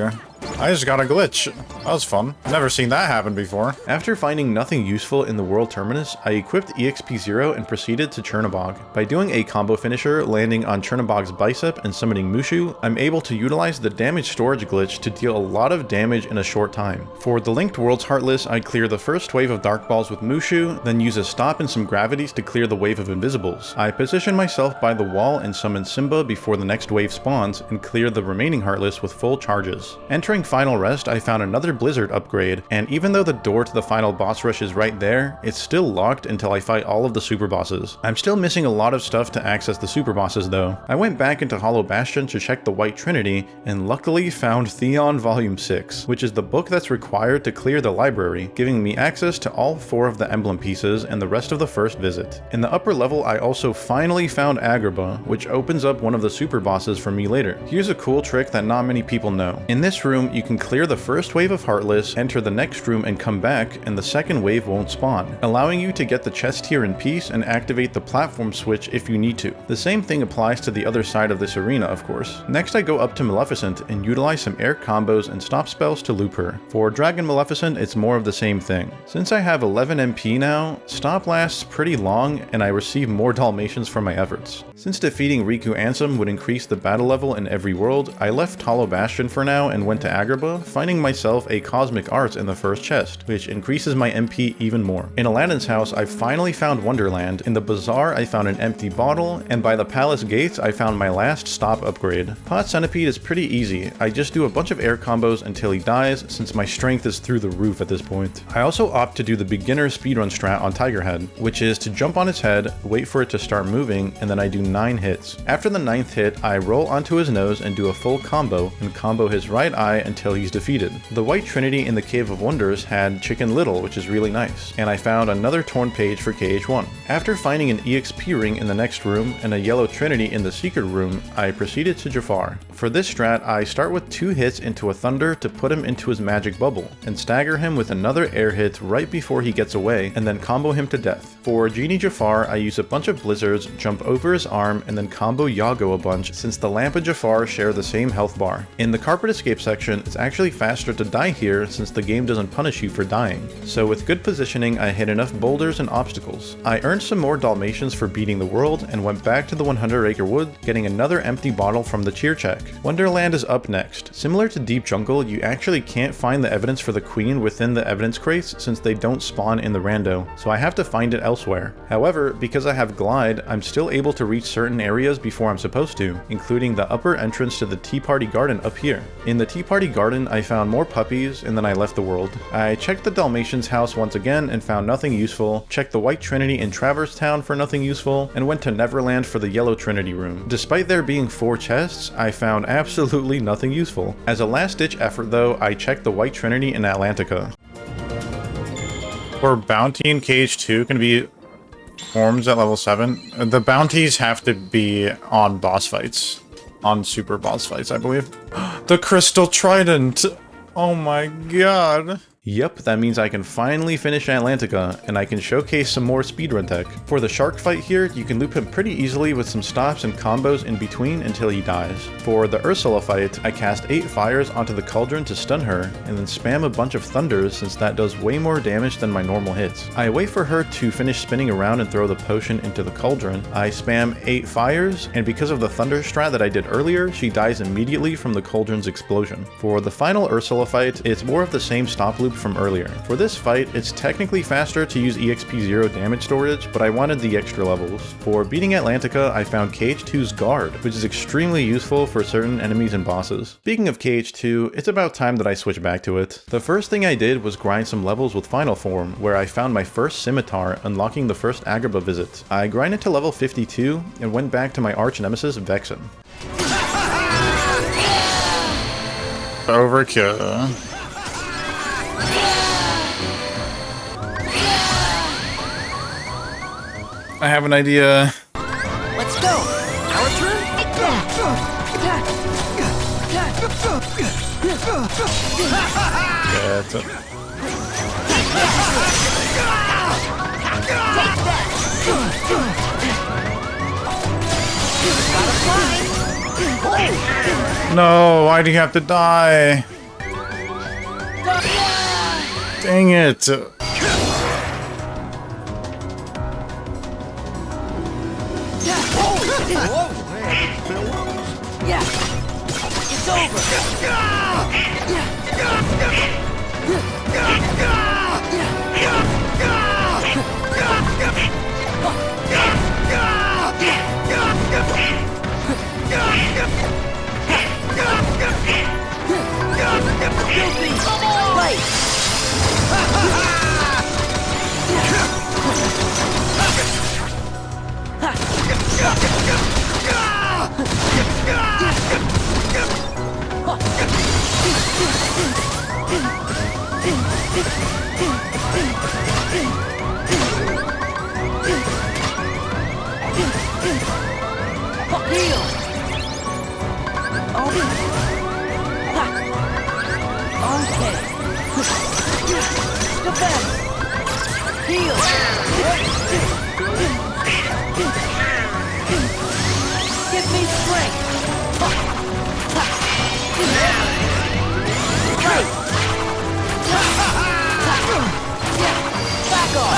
I just got a glitch. That was fun. Never seen that happen before. After finding nothing useful in the World Terminus, I equipped EXP 0 and proceeded to Chernobog. By doing a combo finisher, landing on Chernobog's bicep and summoning Mushu, I'm able to utilize the damage storage glitch to deal a lot of damage in a short time. For the Linked Worlds Heartless, I clear the first wave of Dark Balls with Mushu, then use a stop and some gravities to clear the wave of Invisibles. I position myself by the wall and summon Simba before the next wave spawns and clear the remaining Heartless with full charges. Entering Final Rest, I found another Blizzard upgrade, and even though the door to the final boss rush is right there, it's still locked until I fight all of the super bosses. I'm still missing a lot of stuff to access the super bosses though. I went back into Hollow Bastion to check the White Trinity, and luckily found Theon Volume 6, which is the book that's required to clear the library, giving me access to all 4 of the emblem pieces and the rest of the first visit. In the upper level, I also finally found Agrabah, which opens up one of the super bosses for me later. Here's a cool trick that not many people know. In this room, you can clear the first wave of of Heartless, enter the next room and come back, and the second wave won't spawn, allowing you to get the chest here in peace and activate the platform switch if you need to. The same thing applies to the other side of this arena, of course. Next I go up to Maleficent and utilize some air combos and stop spells to loop her. For Dragon Maleficent, it's more of the same thing. Since I have 11 MP now, stop lasts pretty long and I receive more Dalmatians for my efforts. Since defeating Riku Ansem would increase the battle level in every world, I left Hollow Bastion for now and went to Agrabah, finding myself a Cosmic Arts in the first chest, which increases my MP even more. In Aladdin's house, I finally found Wonderland. In the bazaar, I found an empty bottle, and by the palace gates, I found my last stop upgrade. Pot Centipede is pretty easy. I just do a bunch of air combos until he dies, since my strength is through the roof at this point. I also opt to do the beginner speedrun strat on Tiger Head, which is to jump on his head, wait for it to start moving, and then I do 9 hits. After the 9th hit, I roll onto his nose and do a full combo, and combo his right eye until he's defeated. The White Trinity in the Cave of Wonders had Chicken Little, which is really nice, and I found another torn page for KH1. After finding an EXP ring in the next room and a Yellow Trinity in the secret room, I proceeded to Jafar. For this strat, I start with 2 hits into a thunder to put him into his magic bubble, and stagger him with another air hit right before he gets away, and then combo him to death. For Genie Jafar, I use a bunch of blizzards, jump over his arm, and then combo Yago a bunch since the lamp and Jafar share the same health bar. In the carpet escape section, it's actually faster to die here since the game doesn't punish you for dying. So with good positioning, I hit enough boulders and obstacles. I earned some more Dalmatians for beating the world and went back to the 100 Acre Wood, getting another empty bottle from the cheer check. Wonderland is up next. Similar to Deep Jungle, you actually can't find the evidence for the queen within the evidence crates since they don't spawn in the rando, so I have to find it elsewhere. However, because I have Glide, I'm still able to reach certain areas before I'm supposed to, including the upper entrance to the Tea Party Garden up here. In the Tea Party Garden, I found more puppies and then I left the world. I checked the Dalmatians house once again and found nothing useful, checked the White Trinity in Traverse Town for nothing useful, and went to Neverland for the Yellow Trinity room. Despite there being 4 chests, I found absolutely nothing useful. As a last-ditch effort though, I checked the White Trinity in Atlantica. For bounty in KH2 can be forms at level 7. The bounties have to be on boss fights. On super boss fights, I believe. The Crystal Trident! Oh my god. Yep, that means I can finally finish Atlantica, and I can showcase some more speedrun tech. For the shark fight here, you can loop him pretty easily with some stops and combos in between until he dies. For the Ursula fight, I cast 8 fires onto the cauldron to stun her, and then spam a bunch of thunders since that does way more damage than my normal hits. I wait for her to finish spinning around and throw the potion into the cauldron. I spam 8 fires, and because of the thunder strat that I did earlier, she dies immediately from the cauldron's explosion. For the final Ursula fight, it's more of the same stop loop from earlier. For this fight, it's technically faster to use EXP 0 damage storage, but I wanted the extra levels. For beating Atlantica, I found KH2's Guard, which is extremely useful for certain enemies and bosses. Speaking of KH2, it's about time that I switch back to it. The first thing I did was grind some levels with Final Form, where I found my first Scimitar, unlocking the first Agrabah visit. I grinded to level 52, and went back to my arch nemesis Vexen. Overkill. I have an idea. Let's go. Our turn. Yeah, that's it. No, why do you have to die? Dang it. Yeah, it's over. Right. Okay. Defense! Heal! Give me strength! Right! Back off!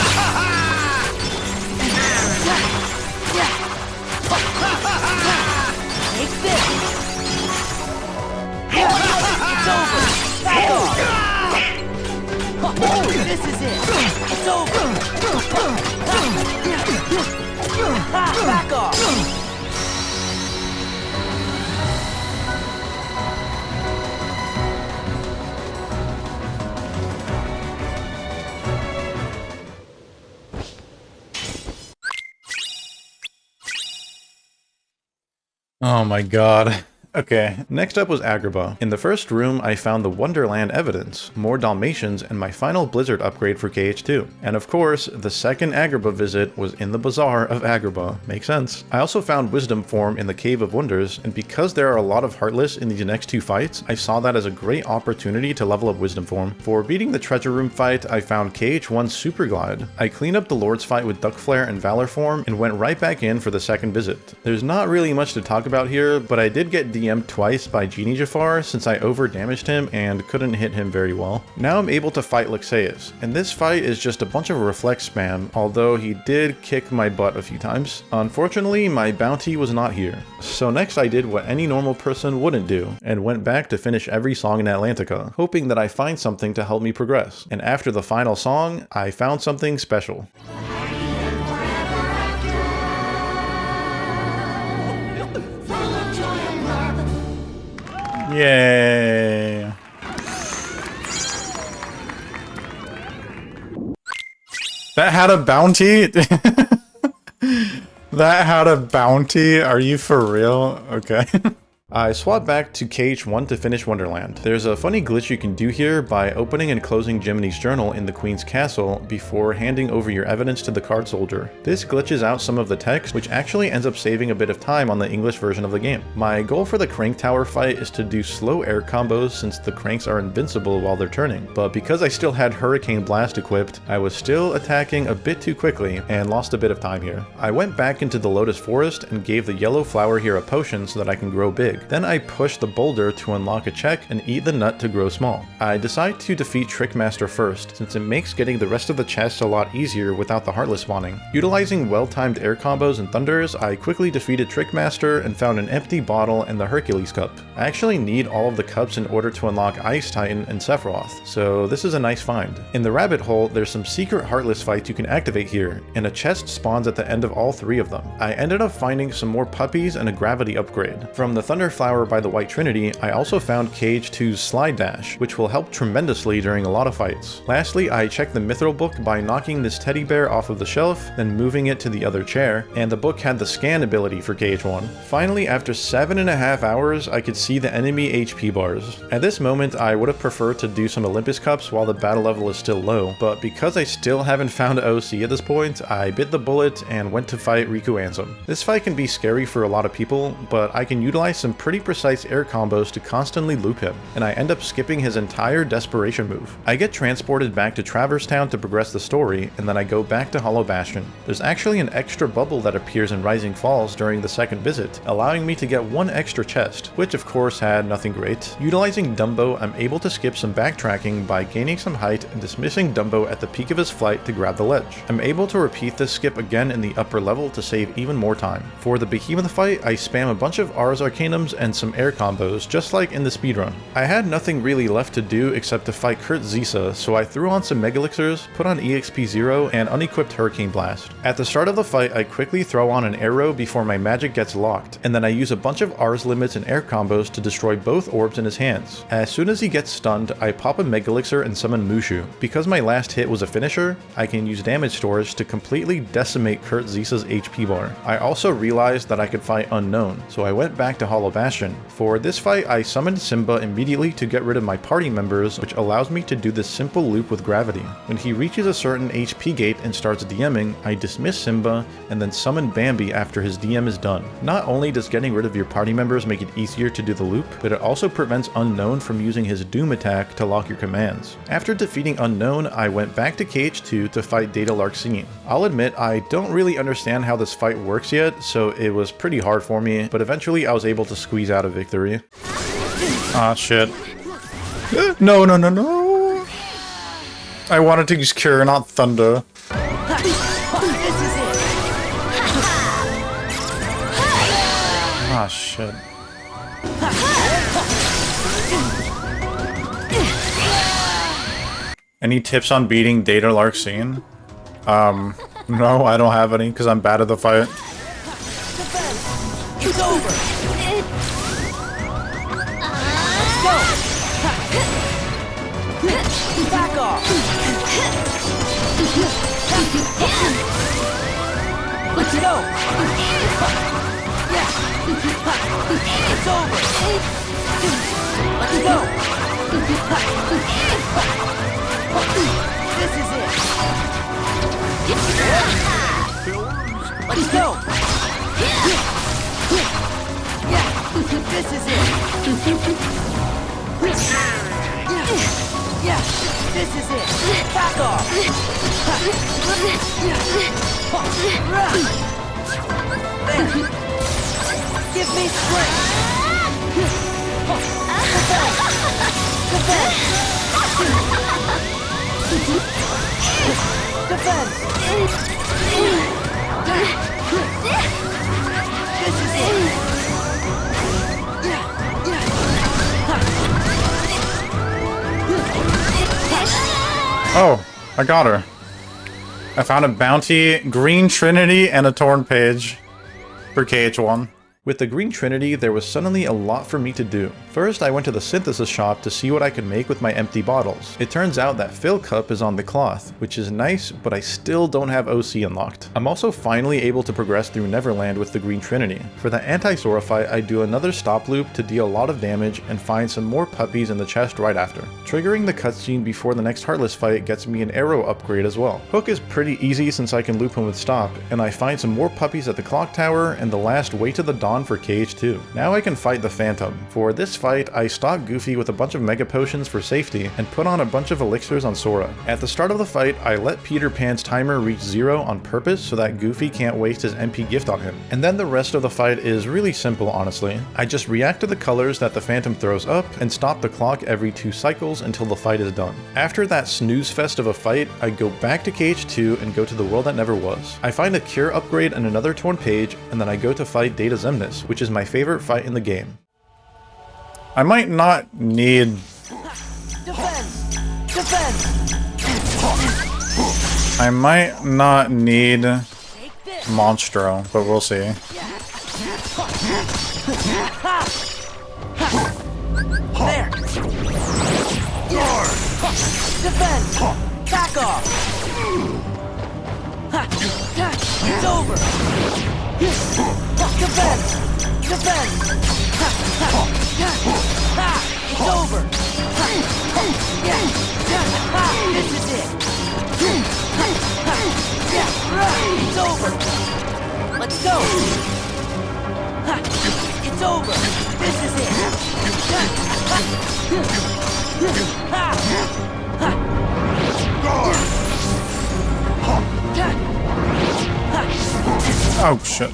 Take this! It's over! Back off! This is it! It's over! Back off! Oh my god. Okay, next up was Agrabah. In the first room, I found the Wonderland evidence, more Dalmatians, and my final Blizzard upgrade for KH2. And of course, the second Agrabah visit was in the Bazaar of Agrabah. Makes sense. I also found Wisdom Form in the Cave of Wonders, and because there are a lot of Heartless in these next two fights, I saw that as a great opportunity to level up Wisdom Form. For beating the Treasure Room fight, I found KH1 Super Glide. I cleaned up the Lord's fight with Duck Flare and Valor Form, and went right back in for the second visit. There's not really much to talk about here, but I did get DM'd twice by Genie Jafar since I over-damaged him and couldn't hit him very well. Now I'm able to fight Lexaeus, and this fight is just a bunch of reflex spam, although he did kick my butt a few times. Unfortunately, my bounty was not here. So next I did what any normal person wouldn't do, and went back to finish every song in Atlantica, hoping that I find something to help me progress. And after the final song, I found something special. Yay! That had a bounty? That had a bounty? Are you for real? Okay. I swapped back to KH1 to finish Wonderland. There's a funny glitch you can do here by opening and closing Jiminy's journal in the Queen's castle before handing over your evidence to the card soldier. This glitches out some of the text, which actually ends up saving a bit of time on the English version of the game. My goal for the Crank Tower fight is to do slow air combos since the Cranks are invincible while they're turning, but because I still had Hurricane Blast equipped, I was still attacking a bit too quickly and lost a bit of time here. I went back into the Lotus Forest and gave the yellow flower here a potion so that I can grow big. Then I push the boulder to unlock a check and eat the nut to grow small. I decide to defeat Trickmaster first, since it makes getting the rest of the chests a lot easier without the Heartless spawning. Utilizing well-timed air combos and thunders, I quickly defeated Trickmaster and found an empty bottle and the Hercules cup. I actually need all of the cups in order to unlock Ice Titan and Sephiroth, so this is a nice find. In the rabbit hole, there's some secret Heartless fights you can activate here, and a chest spawns at the end of all three of them. I ended up finding some more puppies and a gravity upgrade. From the Thunder Flower by the White Trinity, I also found KH2's Slide Dash, which will help tremendously during a lot of fights. Lastly, I checked the Mithril book by knocking this teddy bear off of the shelf, then moving it to the other chair, and the book had the scan ability for KH1. Finally, after 7.5 hours, I could see the enemy HP bars. At this moment, I would have preferred to do some Olympus Cups while the battle level is still low, but because I still haven't found OC at this point, I bit the bullet and went to fight Riku Ansem. This fight can be scary for a lot of people, but I can utilize some pretty precise air combos to constantly loop him, and I end up skipping his entire desperation move. I get transported back to Traverse Town to progress the story, and then I go back to Hollow Bastion. There's actually an extra bubble that appears in Rising Falls during the second visit, allowing me to get one extra chest, which of course had nothing great. Utilizing Dumbo, I'm able to skip some backtracking by gaining some height and dismissing Dumbo at the peak of his flight to grab the ledge. I'm able to repeat this skip again in the upper level to save even more time. For the Behemoth fight, I spam a bunch of Ars Arcanums and some air combos, just like in the speedrun. I had nothing really left to do except to fight Kurt Zisa, so I threw on some Mega Elixirs, put on EXP 0, and unequipped Hurricane Blast. At the start of the fight, I quickly throw on an arrow before my magic gets locked, and then I use a bunch of Ars limits and air combos to destroy both orbs in his hands. As soon as he gets stunned, I pop a Mega Elixir and summon Mushu. Because my last hit was a finisher, I can use damage storage to completely decimate Kurt Zisa's HP bar. I also realized that I could fight Unknown, so I went back to Hollow Bastion Bastion. For this fight, I summoned Simba immediately to get rid of my party members, which allows me to do this simple loop with gravity. When he reaches a certain HP gate and starts DMing, I dismiss Simba and then summon Bambi after his DM is done. Not only does getting rid of your party members make it easier to do the loop, but it also prevents Unknown from using his Doom attack to lock your commands. After defeating Unknown, I went back to KH2 to fight Data Larxene. I'll admit I don't really understand how this fight works yet, so it was pretty hard for me, but eventually I was able to squeeze out a victory. Ah, shit. No, no, no, no! I wanted to use Cure, not Thunder. Ah, shit. Any tips on beating Data Larxene? No, I don't have any, because I'm bad at the fight. It's over. Let's go. Back off. Let's go. Yeah. It's over. Let's go. This is it. Let's go. Yeah, this is it. Yeah, this is it. Back off. There. Give me strength. Defend. Defend. This is it. Oh, I got her. I found a bounty, Green Trinity, and a Torn Page for KH1. With the Green Trinity, there was suddenly a lot for me to do. First, I went to the synthesis shop to see what I could make with my empty bottles. It turns out that Fill Cup is on the cloth, which is nice, but I still don't have OC unlocked. I'm also finally able to progress through Neverland with the Green Trinity. For the anti-Sora fight, I do another stop loop to deal a lot of damage and find some more puppies in the chest right after. Triggering the cutscene before the next Heartless fight gets me an arrow upgrade as well. Hook is pretty easy since I can loop him with stop, and I find some more puppies at the clock tower and the last Way to the Dawn for KH2. Now I can fight the Phantom. For this fight, I stock Goofy with a bunch of Mega Potions for safety and put on a bunch of elixirs on Sora. At the start of the fight, I let Peter Pan's timer reach 0 on purpose so that Goofy can't waste his MP gift on him. And then the rest of the fight is really simple, honestly. I just react to the colors that the Phantom throws up and stop the clock every 2 cycles until the fight is done. After that snooze fest of a fight, I go back to KH2 and go to the world that never was. I find a Cure upgrade and another Torn Page, and then I go to fight Data Xemnas, which is my favorite fight in the game. I might not need... I might not need Monstro, but we'll see. There. Defend. Back off. It's over. Defend. Defend. It's over. This is it. It's over. Let's go. It's over. This is it. Oh shit.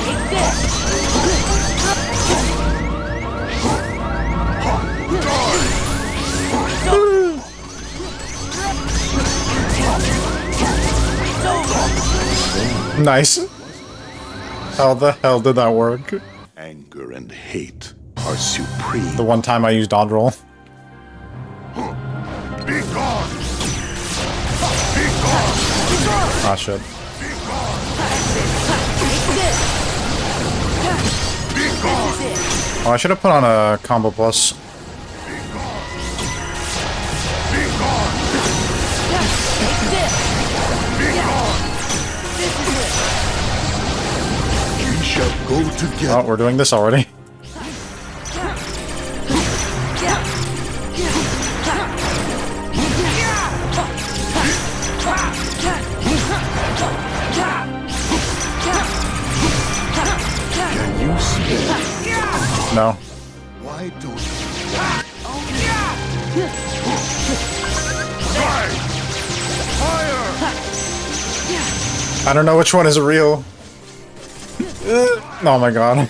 Take this. Nice. How the hell did that work? Anger and hate are supreme. The one time I used dodge roll. Be gone! Be gone! Ah shit. Be gone! Oh, I should have put on a combo plus. shall go together. Oh, we're doing this already. Can you spare? No. Why don't Strike! Fire! I don't know which one is real. Oh my god. Right!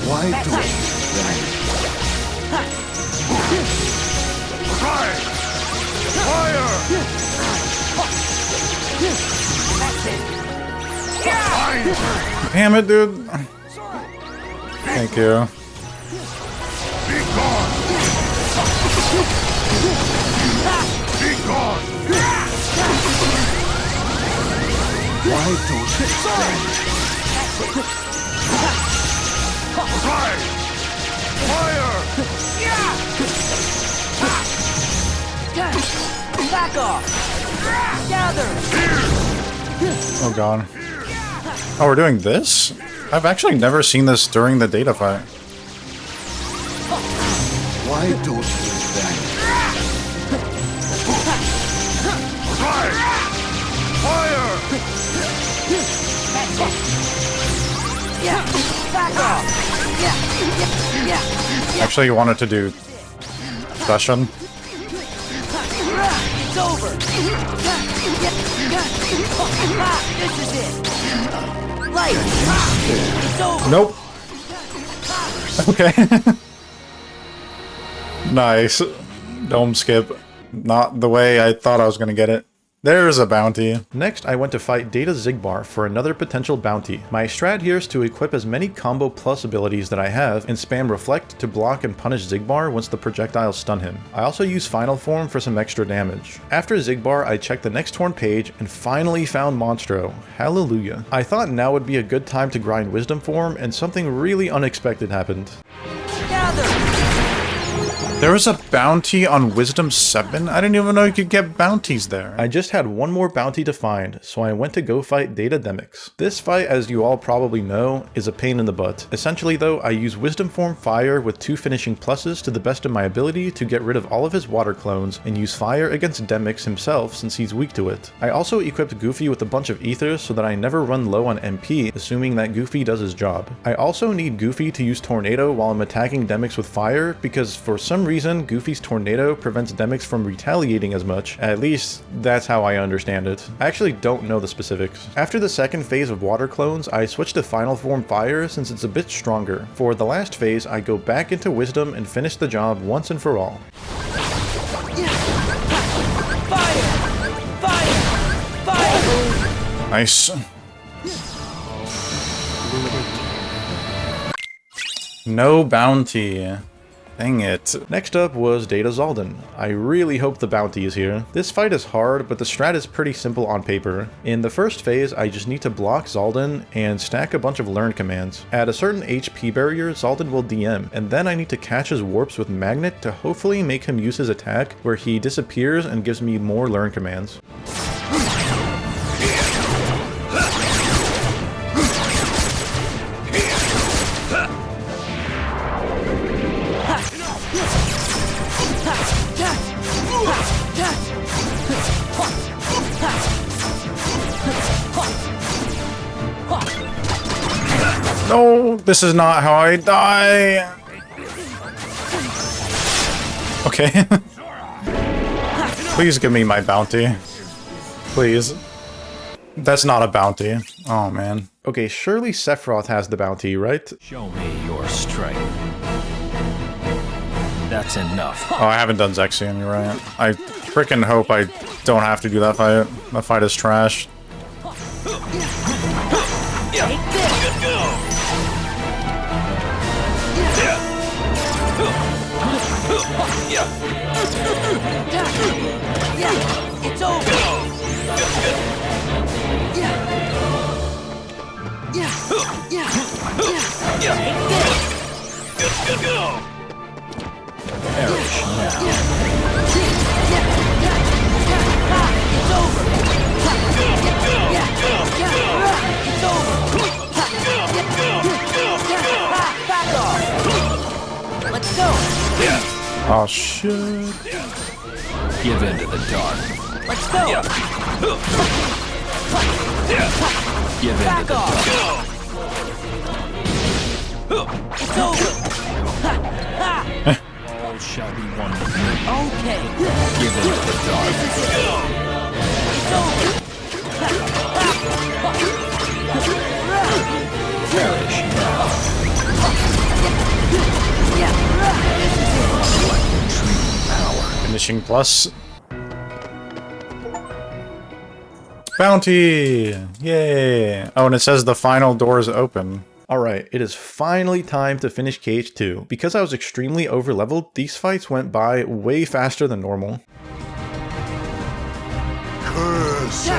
Why don't Strike! Fire! Damn it, dude. Thank you. Be gone! Be gone! Why don't Strike! Fire! Back off! Gather! Oh god. Oh, we're doing this? I've actually never seen this during the data fight. Why don't you bang? Strike! Fire! Back off! Actually, you wanted to do session. It's over! This is it! Light! It's over! Nope. Okay. Nice. Dome skip. Not the way I thought I was gonna get it. There's a bounty. Next, I went to fight Data Zigbar for another potential bounty. My strat here is to equip as many combo plus abilities that I have and spam Reflect to block and punish Zigbar once the projectiles stun him. I also use Final Form for some extra damage. After Zigbar, I checked the next torn page and finally found Monstro. Hallelujah. I thought now would be a good time to grind Wisdom Form, and something really unexpected happened. Gather! There was a bounty on Wisdom 7? I didn't even know you could get bounties there. I just had one more bounty to find, so I went to go fight Data Demix. This fight, as you all probably know, is a pain in the butt. Essentially though, I use Wisdom Form Fire with 2 finishing pluses to the best of my ability to get rid of all of his water clones, and use Fire against Demix himself since he's weak to it. I also equipped Goofy with a bunch of ethers so that I never run low on MP, assuming that Goofy does his job. I also need Goofy to use Tornado while I'm attacking Demix with Fire, because for some reason, Goofy's Tornado prevents Demix from retaliating as much. At least, that's how I understand it. I actually don't know the specifics. After the second phase of Water Clones, I switched to Final Form Fire since it's a bit stronger. For the last phase, I go back into Wisdom and finish the job once and for all. Fire! Fire! Fire! Nice. No bounty. Dang it. Next up was Data Zaldin. I really hope the bounty is here. This fight is hard, but the strat is pretty simple on paper. In the first phase, I just need to block Zaldin and stack a bunch of learn commands. At a certain HP barrier, Zaldin will DM, and then I need to catch his warps with Magnet to hopefully make him use his attack, where he disappears and gives me more learn commands. No, this is not how I die. Okay. Please give me my bounty. Please. That's not a bounty. Oh, man. Okay, surely Sephiroth has the bounty, right? Show me your strength. That's enough. Oh, I haven't done Zexion, you're right. I freaking hope I don't have to do that fight. That fight is trash. Take this! Good go. Yeah, it's over! Take this! Good go. Perish now. It's over. It's over. Back off. Let's go. Oh shit. Give in to the dark. Let's go. Give in to Back the off. dark. It's over. All shall be one with me. Okay. Give in to the dark. It's over. Perish now. Finishing plus. Bounty! Yay! Oh, and it says the final door is open. Alright, it is finally time to finish KH2. Because I was extremely overleveled, these fights went by way faster than normal. Curse it.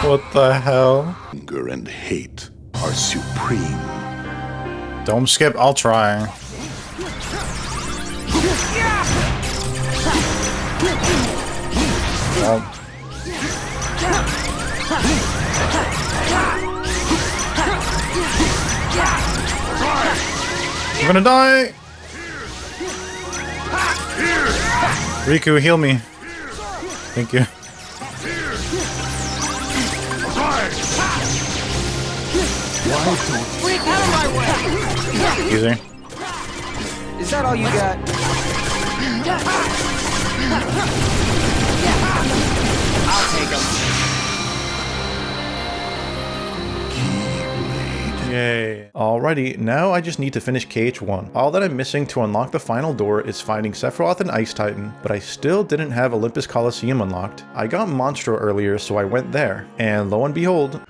What the hell? Anger and hate are supreme. Don't skip, I'll try. Oh. I'm gonna die! Riku, heal me. Thank you. Freak out of my way! Easy. Is that all you got? I'll take him. Yay. Alrighty, now I just need to finish KH1. All that I'm missing to unlock the final door is finding Sephiroth and Ice Titan, but I still didn't have Olympus Coliseum unlocked. I got Monstro earlier, so I went there, and lo and behold...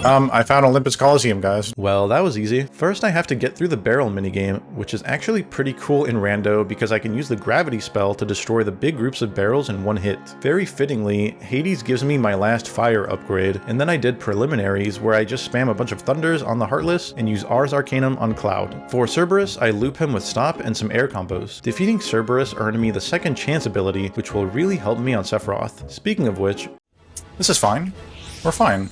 I found Olympus Coliseum, guys. Well, that was easy. First, I have to get through the barrel minigame, which is actually pretty cool in Rando because I can use the gravity spell to destroy the big groups of barrels in one hit. Very fittingly, Hades gives me my last fire upgrade, and then I did preliminaries where I just spam a bunch of thunders on the Heartless and use Ars Arcanum on Cloud. For Cerberus, I loop him with Stop and some air combos. Defeating Cerberus earned me the second chance ability, which will really help me on Sephiroth. Speaking of which... This is fine. We're fine.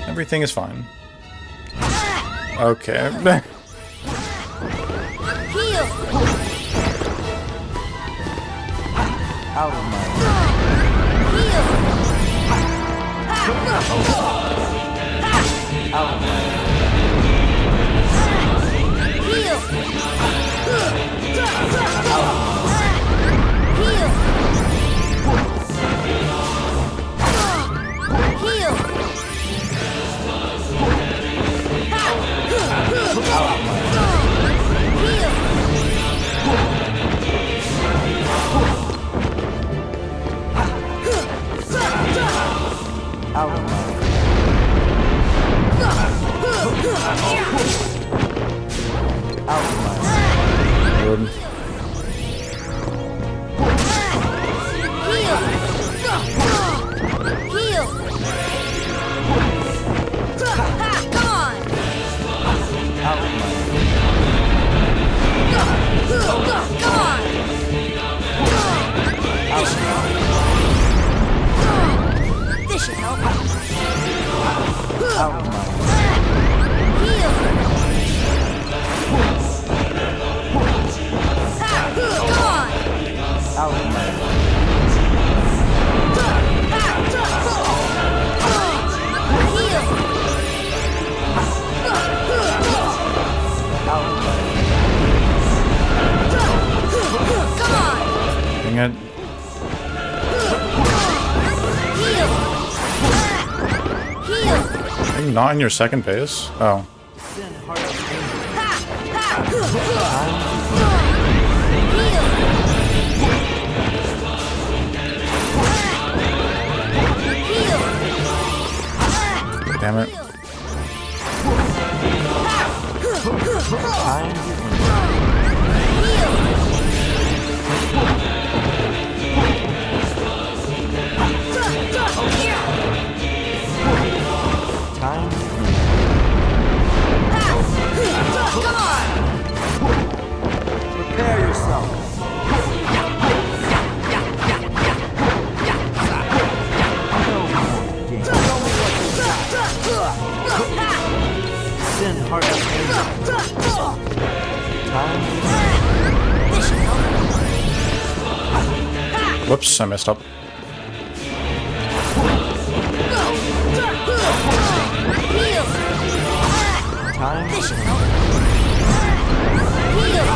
Everything is fine. Okay. Heal! Out of my way. Heal! Out of my way. Heal! Heal! Heal! Good. This should help. Out of my heal. Come on. Out of my heal. Come on. Dang it. Are you not in your second base? Oh. Damn it. Time. Whoops, I messed up. Heal. Time. This should help. Heal.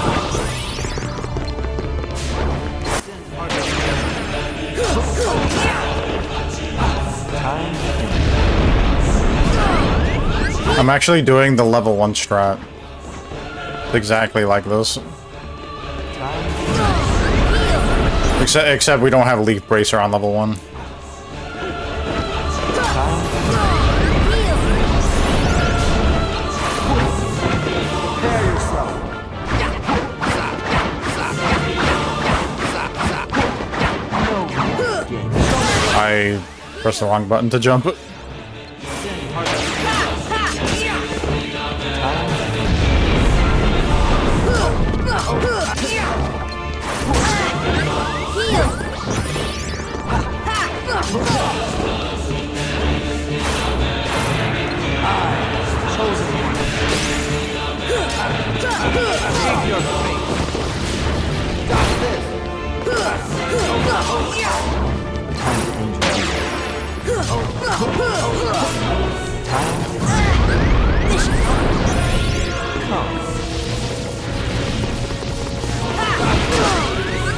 Time. I'm actually doing the level 1 strat. Exactly like this. Except we don't have Leaf Bracer on level 1. Prepare yourself. I pressed the wrong button to jump.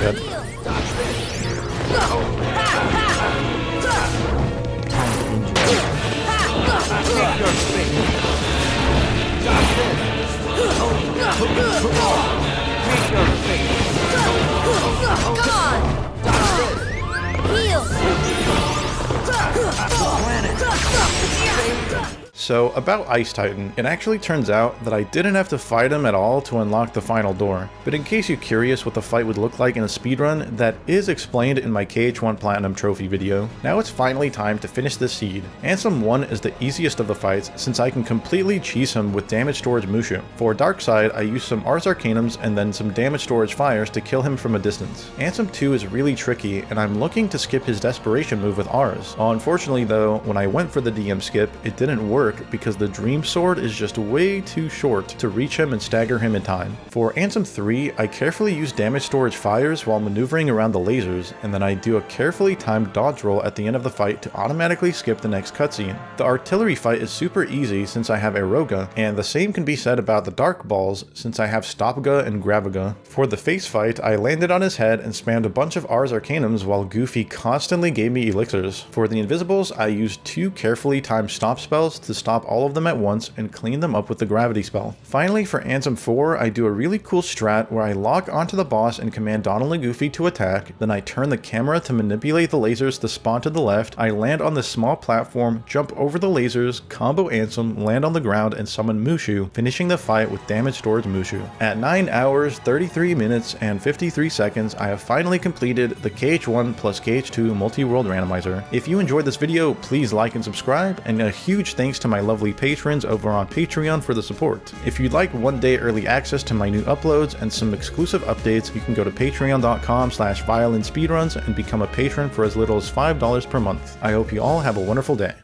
Good. So, about Ice Titan, it actually turns out that I didn't have to fight him at all to unlock the final door. But in case you're curious what the fight would look like in a speedrun, that is explained in my KH1 Platinum Trophy video. Now it's finally time to finish this seed. Ansem 1 is the easiest of the fights since I can completely cheese him with damage storage Mushu. For Dark Side, I use some Ars Arcanums and then some damage storage fires to kill him from a distance. Ansem 2 is really tricky and I'm looking to skip his desperation move with Ars. Unfortunately though, when I went for the DM skip, it didn't work because the Dream Sword is just way too short to reach him and stagger him in time. For Ansem 3, I carefully use damage storage fires while maneuvering around the lasers, and then I do a carefully timed dodge roll at the end of the fight to automatically skip the next cutscene. The artillery fight is super easy since I have Eroga, and the same can be said about the Dark Balls since I have Stopga and Graviga. For the face fight, I landed on his head and spammed a bunch of Ars Arcanums while Goofy constantly gave me elixirs. For the Invisibles, I used 2 carefully timed stop spells to stop all of them at once and clean them up with the gravity spell. Finally, for Ansem 4, I do a really cool strat where I lock onto the boss and command Donald and Goofy to attack, then I turn the camera to manipulate the lasers to spawn to the left, I land on this small platform, jump over the lasers, combo Ansem, land on the ground, and summon Mushu, finishing the fight with damage storage Mushu. At 9 hours, 33 minutes, and 53 seconds, I have finally completed the KH1 plus KH2 Multiworld Randomizer. If you enjoyed this video, please like and subscribe, and a huge thanks to my lovely patrons over on Patreon for the support. If you'd like 1-day early access to my new uploads and some exclusive updates, you can go to patreon.com/violinspeedruns and become a patron for as little as $5 per month. I hope you all have a wonderful day.